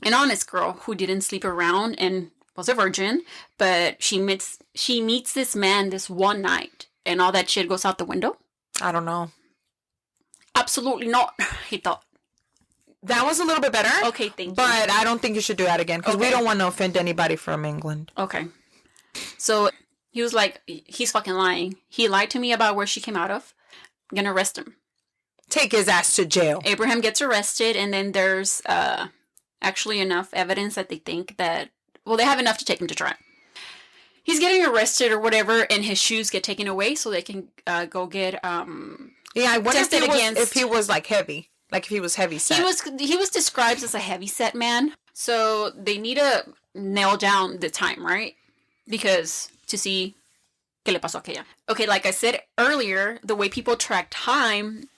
an honest girl who didn't sleep around and was a virgin, but she meets this man this one night and all that shit goes out the window. I don't know. Absolutely not, he thought. That was a little bit better. Okay, thank you. But I don't think you should do that again because we don't want to offend anybody from England. Okay. So he was like, he's fucking lying. He lied to me about where she came out of. I'm gonna arrest him. Take his ass to jail. Abraham gets arrested, and then there's actually enough evidence that they think that, well, they have enough to take him to trial. He's getting arrested or whatever, and his shoes get taken away so they can go get Yeah, I wonder tested if he was like heavy. Like if he was heavy set. He was described as a heavy set man. So they need to nail down the time, right? Because to see qué le pasó a aquella. Okay, like I said earlier, the way people track time,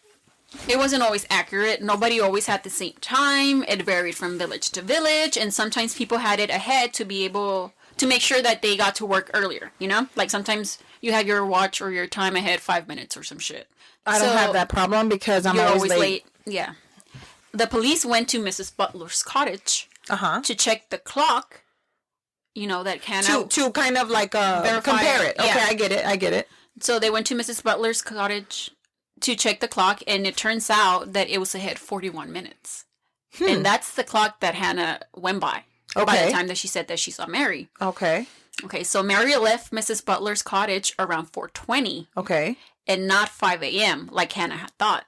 it wasn't always accurate. Nobody always had the same time. It varied from village to village, and sometimes people had it ahead to be able to make sure that they got to work earlier, you know? Like sometimes you have your watch or your time ahead 5 minutes or some shit. I don't have that problem because I'm always late. Yeah. The police went to Mrs. Butler's cottage Uh-huh. to check the clock, you know, that Hannah... To kind of like Verify compare it. it. Okay, Yeah. I get it. So they went to Mrs. Butler's cottage to check the clock, and it turns out that it was ahead 41 minutes. And that's the clock that Hannah went by the time that she said that she saw Mary. Okay. Okay, so Mary left Mrs. Butler's cottage around 4:20 Okay. and not 5 a.m. like Hannah had thought.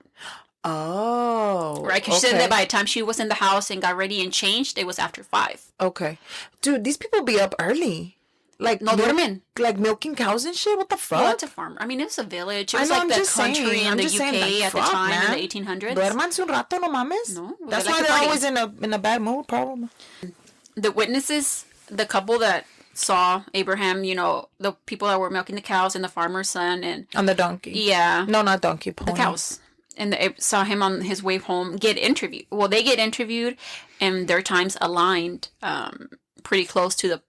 Oh. Right? Because she said that by the time she was in the house and got ready and changed, it was after 5. Okay. Dude, these people be up early. Like, No duermen. Like milking cows and shit? What the fuck? Well, it's a farm. I mean, it was a village. It was I know, like I'm the just country saying. in I'm the just UK saying, like, at the fuck, time man. in the 1800s. Duérmanse un rato, no mames. No, That's they like why to they're party. always in a bad mood, probably. The witnesses, the couple that saw Abraham, you know, the people that were milking the cows and the farmer's son and... On the donkey. Yeah. No, not donkey. Pony. The cows. And they saw him on his way home get interviewed. Well, they get interviewed and their times aligned pretty close to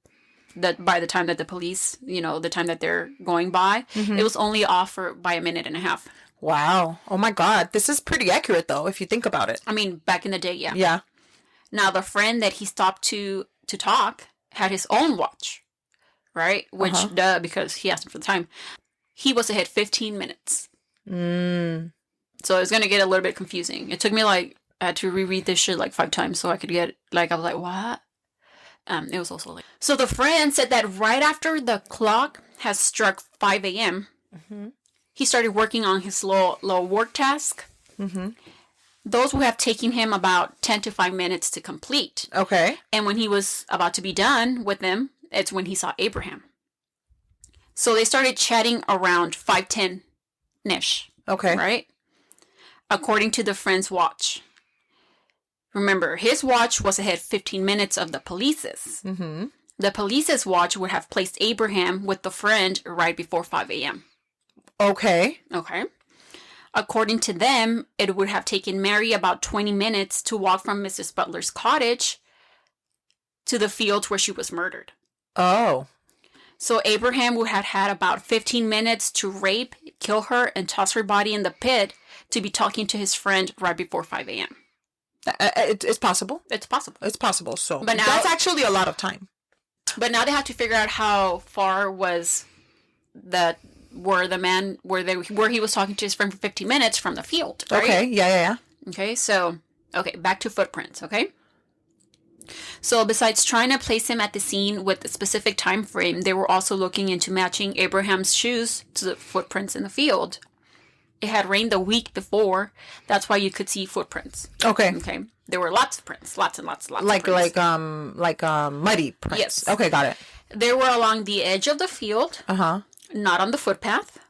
by the time that the police, you know, the time that they're going by. It was only off by a minute and a half. Wow. Oh my God. This is pretty accurate though, if you think about it. I mean, back in the day, yeah. Yeah. Now, the friend that he stopped to talk had his own watch, right? Which, because he asked him for the time. He was ahead 15 minutes. So it's going to get a little bit confusing. It took me like I had to reread this shit like 5 times so I could get, like, I was like, what? It was also like... So the friend said that right after the clock has struck 5 a.m., he started working on his little work task. Those would have taken him about 10 to 5 minutes to complete. Okay. And when he was about to be done with them, it's when he saw Abraham. So they started chatting around 5:10-ish. Okay. Right? According to the friend's watch. Remember, his watch was ahead 15 minutes of the police's. The police's watch would have placed Abraham with the friend right before 5 a.m. Okay. Okay. According to them, it would have taken Mary about 20 minutes to walk from Mrs. Butler's cottage to the field where she was murdered. Oh. So Abraham would have had about 15 minutes to rape, kill her, and toss her body in the pit to be talking to his friend right before 5 a.m. It's possible. It's possible. It's possible. So, But now- that's actually a lot of time. But now they have to figure out how far was that where he was talking to his friend for 15 minutes from the field. Right? Okay. Yeah. Okay, so, back to footprints, okay? So besides trying to place him at the scene with a specific time frame, they were also looking into matching Abraham's shoes to the footprints in the field. It had rained the week before. That's why you could see footprints. Okay. Okay. There were lots of prints. Lots and lots of Like prints. muddy prints. Yes. Okay, got it. They were along the edge of the field, not on the footpath.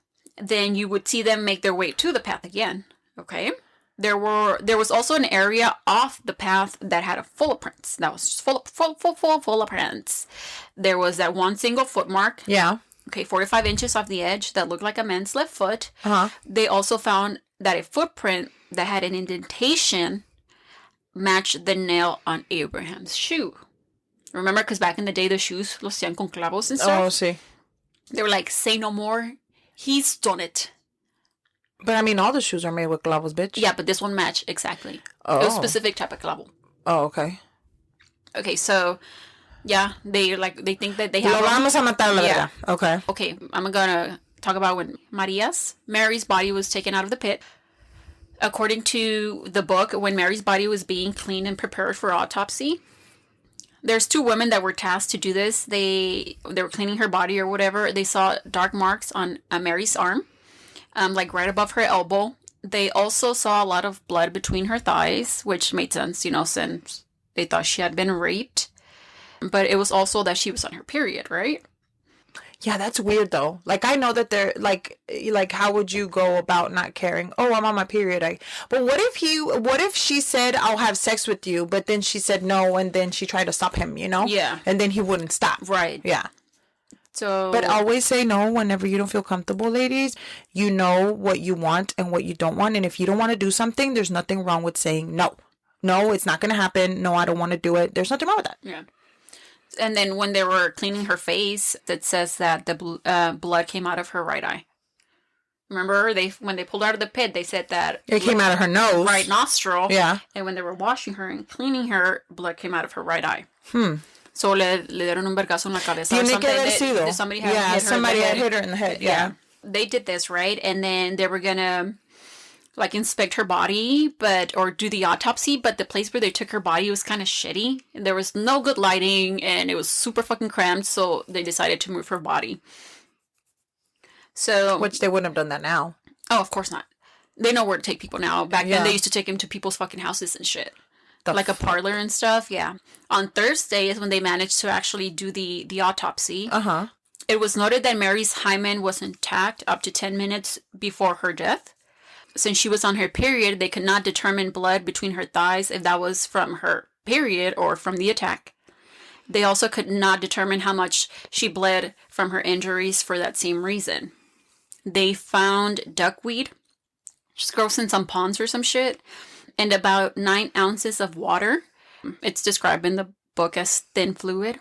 Then you would see them make their way to the path again. Okay. There was also an area off the path that had a full of prints. That was just full of prints. There was that one single foot mark. Yeah. Okay, 45 inches off the edge that looked like a man's left foot. They also found that a footprint that had an indentation matched the nail on Abraham's shoe. Remember, because back in the day, the shoes los hacían con clavos and stuff. Oh, see. They were like, say no more. He's done it. But I mean, all the shoes are made with clavos, bitch. Yeah, but this one matched exactly. Oh. It was a specific type of clavo. Oh, okay. Okay, so yeah, they think that they have. Lo vamos a matar, la Yeah. verdad. Okay. Okay, I'm gonna talk about when Mary's body was taken out of the pit. According to the book, when Mary's body was being cleaned and prepared for autopsy, there's 2 women that were tasked to do this. They were cleaning her body or whatever. They saw dark marks on Mary's arm, like right above her elbow. They also saw a lot of blood between her thighs, which made sense, since they thought she had been raped. But it was also that she was on her period, right? Yeah, that's weird though. Like, I know that they're like how would you go about not caring? Oh, I'm on my period. But what if she said, I'll have sex with you, but then she said no, and then she tried to stop him, Yeah. And then he wouldn't stop. Right. Yeah. So, But always say no whenever you don't feel comfortable, ladies. You know what you want and what you don't want. And if you don't want to do something, there's nothing wrong with saying no. No, it's not going to happen. No, I don't want to do it. There's nothing wrong with that. Yeah. And then when they were cleaning her face, it says that the blood came out of her right eye. Remember, when they pulled her out of the pit, they said that it came out of her nose. Right nostril. Yeah. And when they were washing her and cleaning her, blood came out of her right eye. So le dieron un vergazo en la cabeza. Tiene que haber sido. Somebody had hit her in the head. Yeah. They did this, right? And then they were gonna inspect her body, or do the autopsy, but the place where they took her body was kind of shitty. There was no good lighting, and it was super fucking cramped, so they decided to move her body. So, which they wouldn't have done that now. Oh, of course not. They know where to take people now. Back then, they used to take them to people's fucking houses and shit. Like a parlor and stuff, yeah. On Thursday is when they managed to actually do the autopsy. It was noted that Mary's hymen was intact up to 10 minutes before her death. Since she was on her period, they could not determine blood between her thighs if that was from her period or from the attack. They also could not determine how much she bled from her injuries for that same reason. They found duckweed, just grows in some ponds or some shit, and about 9 ounces of water. It's described in the book as thin fluid.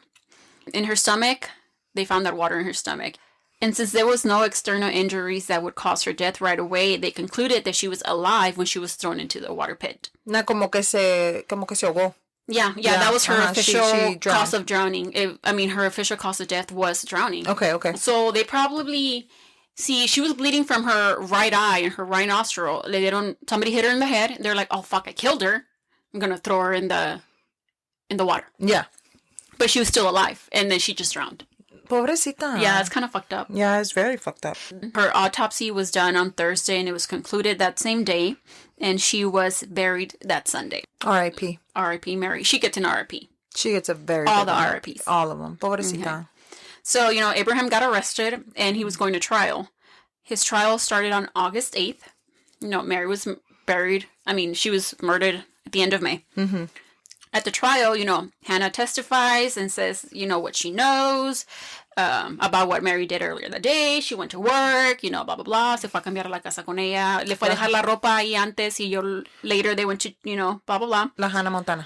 In her stomach, they found that water in her stomach. And since there was no external injuries that would cause her death right away, they concluded that she was alive when she was thrown into the water pit. No, como que se ahogó. Yeah, that was her official she cause of drowning. Her official cause of death was drowning. Okay. So they probably... See, she was bleeding from her right eye and her right nostril. Somebody hit her in the head. They're like, oh, fuck, I killed her. I'm going to throw her in the water. Yeah. But she was still alive, and then she just drowned. Pobrecita. Yeah, it's kind of fucked up. Yeah, it's very fucked up. Her autopsy was done on Thursday, and it was concluded that same day, and she was buried that Sunday. R.I.P. R.I.P. Mary. She gets an R.I.P. She gets a very all good the one. R.I.Ps. All of them. Pobrecita. Okay. So, Abraham got arrested, and he was going to trial. His trial started on August 8th. Mary was buried. She was murdered at the end of May. Mm-hmm. At the trial, Hannah testifies and says, what she knows about what Mary did earlier that day. She went to work, blah, blah, blah. Se fue a cambiar a la casa con ella. Le fue a dejar la ropa ahí antes y later they went to, blah, blah, blah. La Hannah Montana.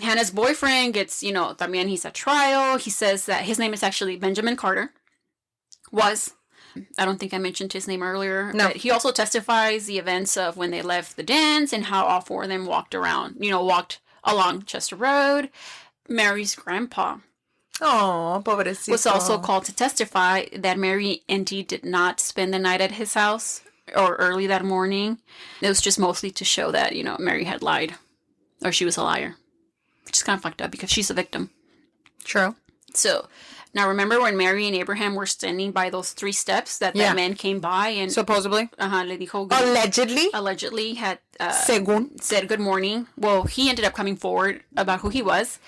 Hannah's boyfriend gets, también he's at trial. He says that his name is actually Benjamin Carter. I don't think I mentioned his name earlier. No. But he also testifies the events of when they left the dance and how all four of them walked along Chester Road. Mary's grandpa Oh, pobrecito. was also called to testify that Mary indeed did not spend the night at his house or early that morning. It was just mostly to show that, Mary had lied or she was a liar. Which is kind of fucked up because she's a victim. True. So, now remember when Mary and Abraham were standing by those 3 steps that man came by and... Supposedly? le dijo... Allegedly? Allegedly had... Según. said good morning. Well, he ended up coming forward about who he was.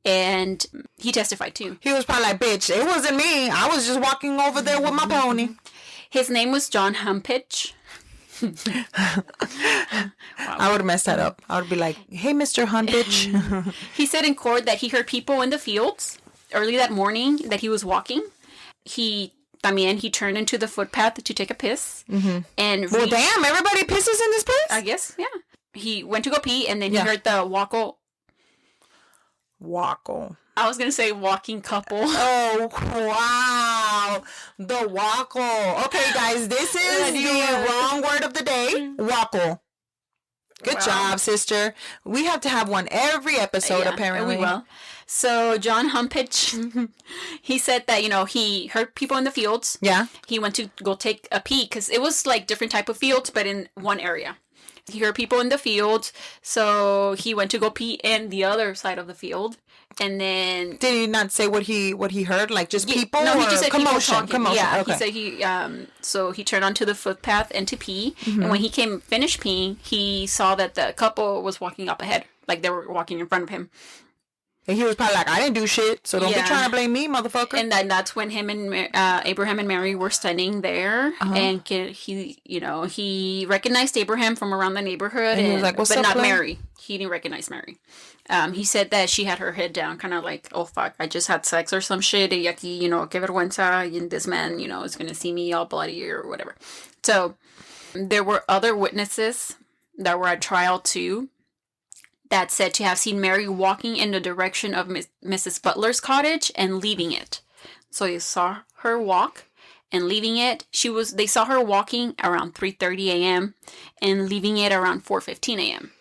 And he testified too. He was probably like, bitch, it wasn't me. I was just walking over there with my pony. His name was John Humpich. I would have messed that up. I would be like, hey, Mr. Humpich. He said in court that he heard people in the fields early that morning that he was walking. He turned into the footpath to take a piss. Mm-hmm. And well, damn, everybody pisses in this place? I guess, yeah. He went to go pee and then he heard the Wackle. I was going to say walking couple. Oh, wow. The wackle. Okay, guys, this is the wrong word of the day. Wackle. Good job, sister. We have to have one every episode, apparently. We will. So, John Humpich, he said that, he heard people in the fields. Yeah. He went to go take a pee because it was like different type of fields, but in one area. He heard people in the field, so he went to go pee in the other side of the field, and then did he not say what he heard? Like just people? No, he just said commotion. Yeah, okay. He said so he turned onto the footpath and to pee, and when he finished peeing, he saw that the couple was walking up ahead, like they were walking in front of him. And he was probably like, I didn't do shit, so don't be trying to blame me, motherfucker. And then that's when him and Abraham and Mary were standing there, and he recognized Abraham from around the neighborhood, and he was like, "What's but up, not Blaine?" Mary. He didn't recognize Mary. He said that she had her head down, kind of like, oh fuck, I just had sex or some shit, y aquí, que vergüenza, and this man, is gonna see me all bloody or whatever. So there were other witnesses that were at trial too, that said to have seen Mary walking in the direction of Mrs. Butler's cottage and leaving it. So they saw her walk and leaving it. They saw her walking around 3:30 a.m. and leaving it around 4:15 a.m.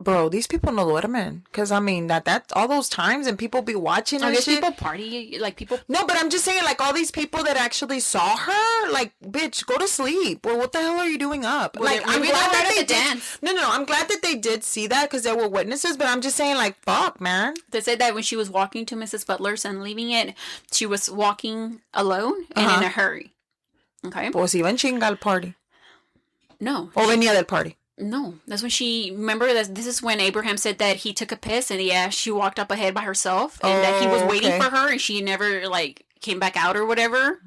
Bro, these people no duermen. Because, that all those times and people be watching and shit. People party, like people... No, but I'm just saying, like, all these people that actually saw her, like, bitch, go to sleep. Well, what the hell are you doing up? Well, like, I'm glad that they dance. No, I'm glad that they did see that because there were witnesses, but I'm just saying, like, fuck, man. They said that when she was walking to Mrs. Butler's and leaving it, she was walking alone and in a hurry. Okay? Pues iba en chinga al party. No. O venía del party. No, that's when remember that this is when Abraham said that he took a piss and she walked up ahead by herself and that he was waiting for her and she never came back out or whatever.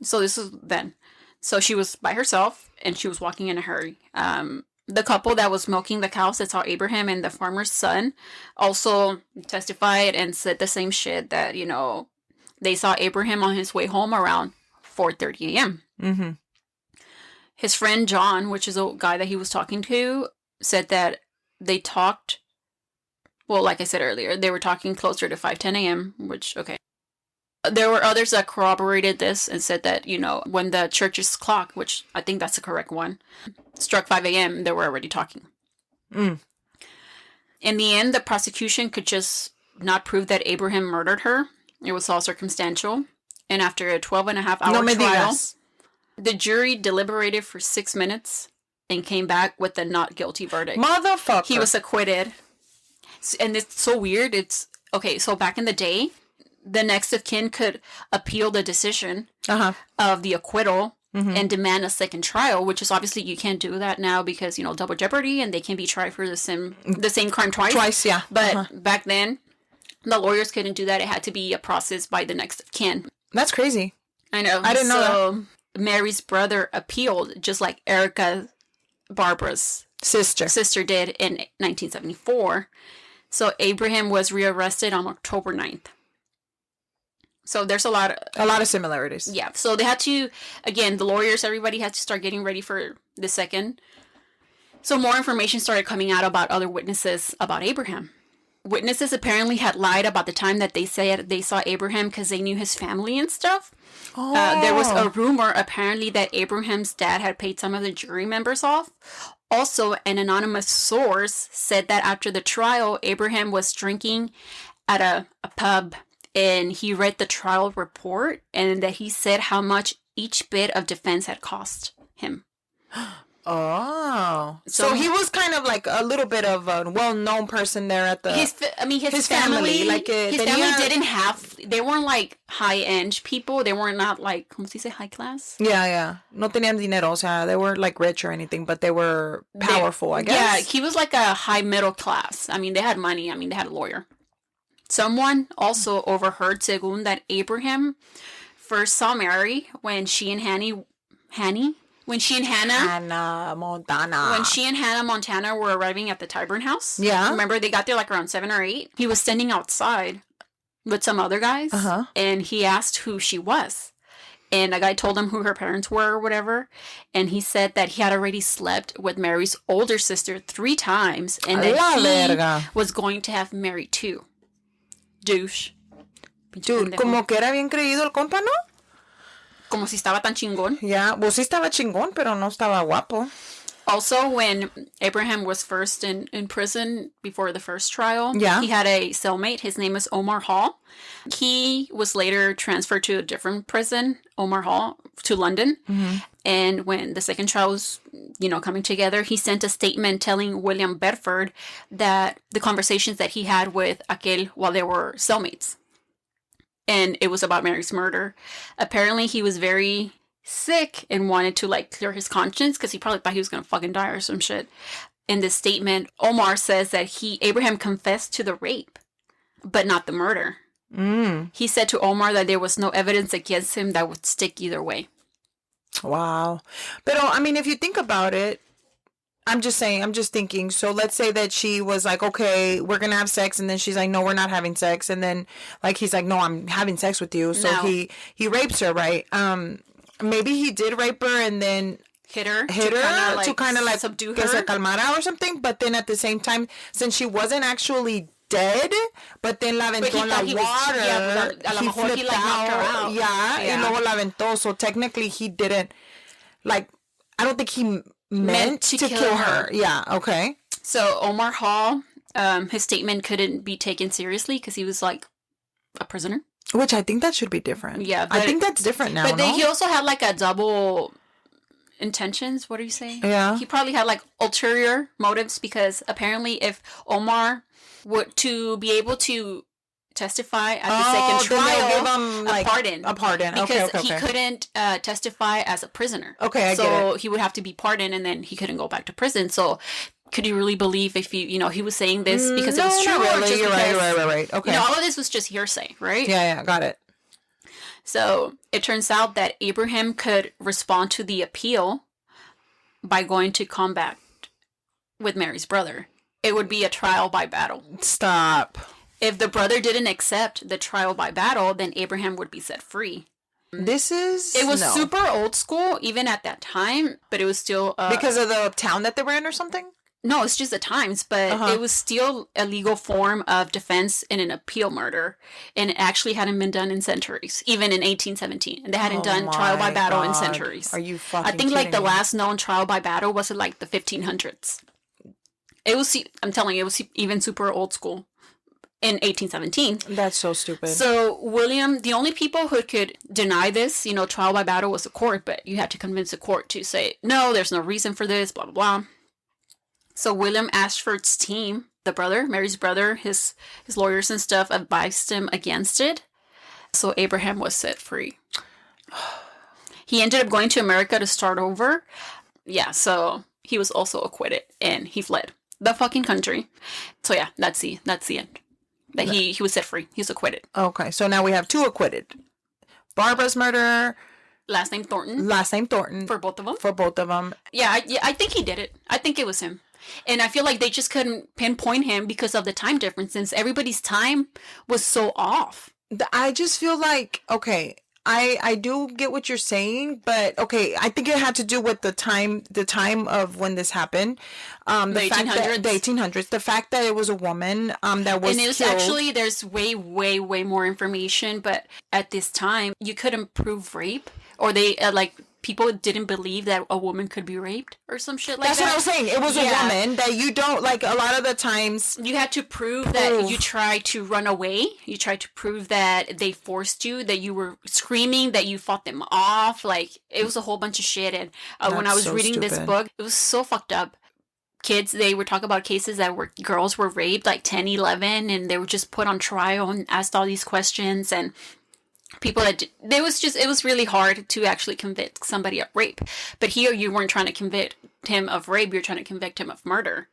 So this was then. So she was by herself and she was walking in a hurry. The couple that was milking the cows that saw Abraham and the farmer's son also testified and said the same shit that, they saw Abraham on his way home around 4:30 a.m. Mm-hmm. His friend John, which is a guy that he was talking to, said that they talked, well, like I said earlier, they were talking closer to 5:10 a.m., which, okay. There were others that corroborated this and said that, when the church's clock, which I think that's the correct one, struck 5 a.m., they were already talking. Mm. In the end, the prosecution could just not prove that Abraham murdered her. It was all circumstantial. And after a 12-and-a-half-hour trial... The jury deliberated for 6 minutes and came back with a not guilty verdict. Motherfucker. He was acquitted And it's so weird. It's okay. So back in the day, the next of kin could appeal the decision of the acquittal and demand a second trial, which is obviously you can't do that now because, double jeopardy and they can be tried for the same crime twice. Twice, yeah. But back then, the lawyers couldn't do that. It had to be a process by the next of kin. That's crazy. I know. I didn't know that. Mary's brother appealed, just like Barbara's sister did in 1974. So Abraham was rearrested on October 9th. So there's a lot of similarities. Yeah. So they had to, again, the lawyers, everybody had to start getting ready for the second. So more information started coming out about other witnesses about Abraham. Witnesses apparently had lied about the time that they said they saw Abraham because they knew his family and stuff. There was a rumor apparently that Abraham's dad had paid some of the jury members off. Also, an anonymous source said that after the trial, Abraham was drinking at a pub and he read the trial report and that he said how much each bit of defense had cost him. Oh. So he was kind of like a little bit of a well-known person there at the... His family like his family didn't have... They weren't like high-end people. They were not like... ¿Cómo se dice? High class? Yeah. No tenían dinero. O sea, they weren't like rich or anything, but they were powerful, I guess. Yeah, he was like a high middle class. I mean, they had money. I mean, they had a lawyer. Someone also overheard, según, that Abraham first saw Mary when she and Hannah Montana were arriving at the Tyburn house. Yeah. Remember, they got there like around 7 or 8. He was standing outside with some other guys. And he asked who she was. And a guy told him who her parents were or whatever. And he said that he had already slept with Mary's older sister 3 times. And that he was going to have Mary too. Douche. Dude, como que era bien creído el compa, ¿no? Como si estaba tan chingón. Yeah, well, sí estaba chingón, pero no estaba guapo. Also, when Abraham was first in prison before the first trial, he had a cellmate. His name is Omar Hall. He was later transferred to a different prison, Omar Hall, to London. And when the second trial was, coming together, he sent a statement telling William Bedford that the conversations that he had with Aquel while they were cellmates. And it was about Mary's murder. Apparently, he was very sick and wanted to clear his conscience because he probably thought he was gonna fucking die or some shit. In this statement, Omar says that Abraham confessed to the rape, but not the murder. He said to Omar that there was no evidence against him that would stick either way. Wow. But I mean, if you think about it, I'm just thinking, so let's say that she was like, okay, we're going to have sex. And then she's like, no, we're not having sex. And then he's like, no, I'm having sex with you. So he rapes her, right? Maybe he did rape her and then hit her to kind of like subdue que her. se calmara or something. But then at the same time, since she wasn't actually dead, but then la aventó en la water. He flipped knocked her out. Yeah, y luego la aventó. So technically he didn't, I don't think he meant to kill her. Yeah, okay. So Omar Hall, his statement couldn't be taken seriously because he was a prisoner. Which I think that should be different. Yeah. I think that's different now. But then he also had a double intentions. What do you say? Yeah. He probably had ulterior motives because apparently if Omar to be able to testify at the second trial, give him, a pardon. A pardon. Because okay. he couldn't testify as a prisoner. Okay, I get it. So he would have to be pardoned and then he couldn't go back to prison. So could you really believe if he was saying this because it was true? Not or really. just You're because, right. Okay. all of this was just hearsay, right? Yeah, got it. So it turns out that Abraham could respond to the appeal by going to combat with Mary's brother. It would be a trial by battle. Stop. If the brother didn't accept the trial by battle, then Abraham would be set free. It was super old school, even at that time, but it was still... because of the town that they were in or something? No, it's just the times, but it was still a legal form of defense in an appeal murder, and it actually hadn't been done in centuries, even in 1817. And they hadn't done trial by battle in centuries. Are you fucking I think kidding the me? last known trial by battle was in the 1500s. It was, I'm telling you, it was even super old school. In 1817. That's so stupid. So William, the only people who could deny this, trial by battle was the court, but you had to convince the court to say, no, there's no reason for this, blah, blah, blah. So William Ashford's team the brother, Mary's brother, his lawyers and stuff advised him against it. So Abraham was set free. He ended up going to America to start over. Yeah, so he was also acquitted and he fled the fucking country. So yeah, that's the end. That he was set free. He was acquitted. Okay, so now we have 2 acquitted. Barbara's murderer. Last name Thornton. For both of them. Yeah, I think he did it. I think it was him. And I feel like they just couldn't pinpoint him because of the time difference, since everybody's time was so off. I just feel like, okay, I do get what you're saying, but okay, I think it had to do with the time of when this happened. The 1800s. The fact that it was a woman that was killed. And it was actually, there's way, way, way more information, but at this time, you couldn't prove rape, or they, people didn't believe that a woman could be raped or some shit like that. That's what I was saying. It was a woman that you don't, like, a lot of the times. You had to prove that you tried to run away. You tried to prove that they forced you, that you were screaming, that you fought them off. Like, it was a whole bunch of shit. And when I was reading this book, it was so fucked up. Kids, they would talk about cases that girls were raped, like 10, 11, and they were just put on trial and asked all these questions, and people that it was really hard to actually convict somebody of rape. But here you weren't trying to convict him of rape, you're trying to convict him of murder.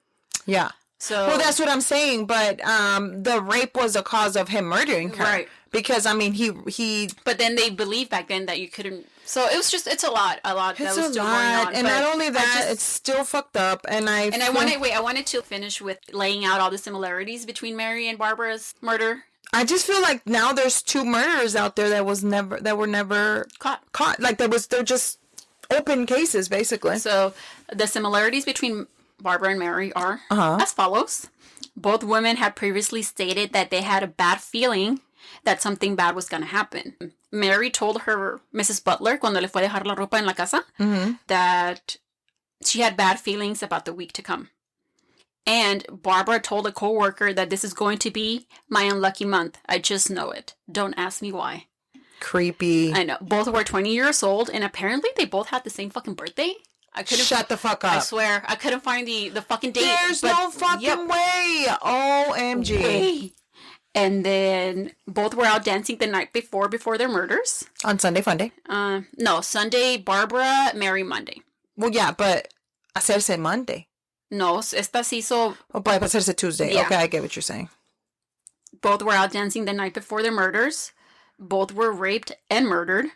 Yeah. So, well, that's what I'm saying, but the rape was a cause of him murdering her. Right. Because, I mean, he But then they believed back then that you couldn't. So it was just, it's a lot that was still going on. And not only that, it's still fucked up. I wanted to finish with laying out all the similarities between Mary and Barbara's murder. I just feel like now there's 2 murderers out there that were never caught. Like they're just open cases, basically. So the similarities between Barbara and Mary are as follows. Both women had previously stated that they had a bad feeling that something bad was going to happen. Mary told her Mrs. Butler, cuando le fue a dejar la ropa en la casa, that she had bad feelings about the week to come. And Barbara told a co-worker that this is going to be my unlucky month. I just know it. Don't ask me why. Creepy. I know. Both were 20 years old, and apparently they both had the same fucking birthday. Shut the fuck up. I swear. I couldn't find the fucking date. There's no fucking way. OMG. Way. And then both were out dancing the night before their murders. On Sunday Funday? No, Sunday, Barbara, Mary, Monday. Well, yeah, but hacerse Monday. No, esta se hizo... Oh, but hacerse Tuesday. Yeah. Okay, I get what you're saying. Both were out dancing the night before their murders. Both were raped and murdered.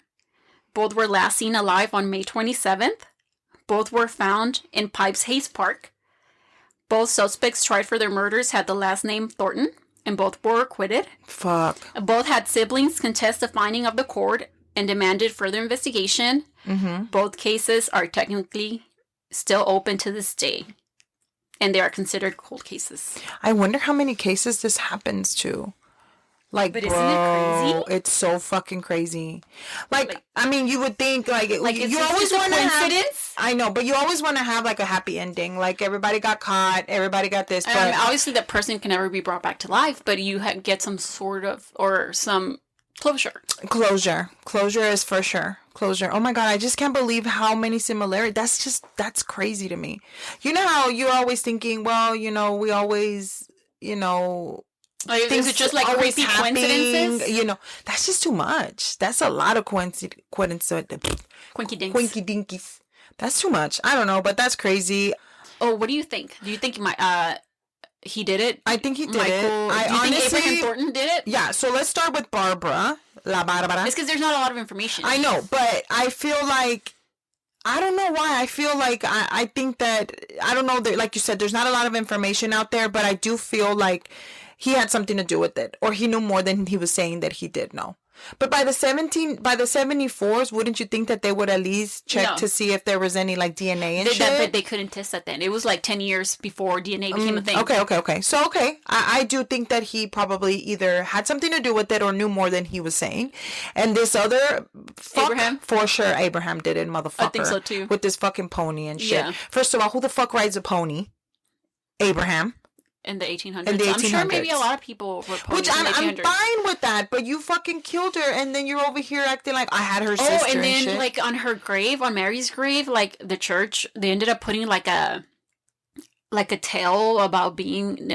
Both were last seen alive on May 27th. Both were found in Pipes Hayes Park. Both suspects tried for their murders had the last name Thornton, and both were acquitted. Fuck. Both had siblings contest the finding of the cord and demanded further investigation. Mm-hmm. Both cases are technically still open to this day, and they are considered cold cases. I wonder how many cases this happens to. Like, but isn't it crazy? It's so fucking crazy. Like I mean, you would think, like you always want to have. I know, but you always want to have, like, a happy ending. Like, everybody got caught, everybody got this. But obviously, that person can never be brought back to life, but you get some sort of, or some closure. Closure is for sure. Closure. Oh my God, I just can't believe how many similarities. That's crazy to me. You know how you're always thinking, well, we always, is it just like crazy coincidences? That's just too much. That's a lot of coincidences. Quinky dinkies. That's too much. I don't know, but that's crazy. Oh, what do you think? Do you think he did it? I think he did it. Do you think Abraham Thornton did it? Yeah, so let's start with Barbara. La Barbara. It's because there's not a lot of information. I know, but I feel like, I don't know why. I feel like, I think that, I don't know, like you said, there's not a lot of information out there, but I do feel like he had something to do with it, or he knew more than he was saying that he did know. But by the 74s, wouldn't you think that they would at least check to see if there was any, like, DNA and shit? But they couldn't test that then. It was like 10 years before DNA became a thing. Okay. So, I do think that he probably either had something to do with it or knew more than he was saying. And this other Abraham? For sure, Abraham did it, motherfucker. I think so, too. With this fucking pony and shit. Yeah. First of all, who the fuck rides a pony? Abraham. In the 1800s. I'm sure maybe a lot of people were ponies. Which I'm fine with that, but you fucking killed her, and then you're over here acting like I had her sister. Oh, and then shit. like on her grave, on Mary's grave, like the church, they ended up putting like a like a tale about being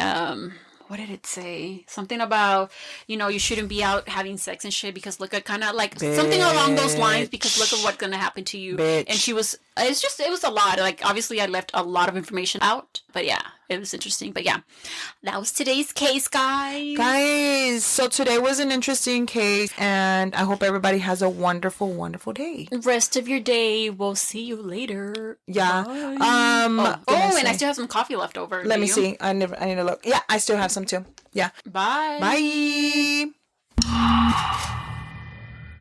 what did it say? Something about, you shouldn't be out having sex and shit because look at kind of like something along those lines because look at what's going to happen to you. Bitch. And it was a lot. Like, obviously, I left a lot of information out, but yeah, it was interesting. But yeah, that was today's case, guys. Guys, so today was an interesting case, and I hope everybody has a wonderful, wonderful day. Rest of your day. We'll see you later. Yeah. Bye. And I still have some coffee left over. Let me see. I need to look. Yeah, I still have some too. Yeah. Bye. Bye.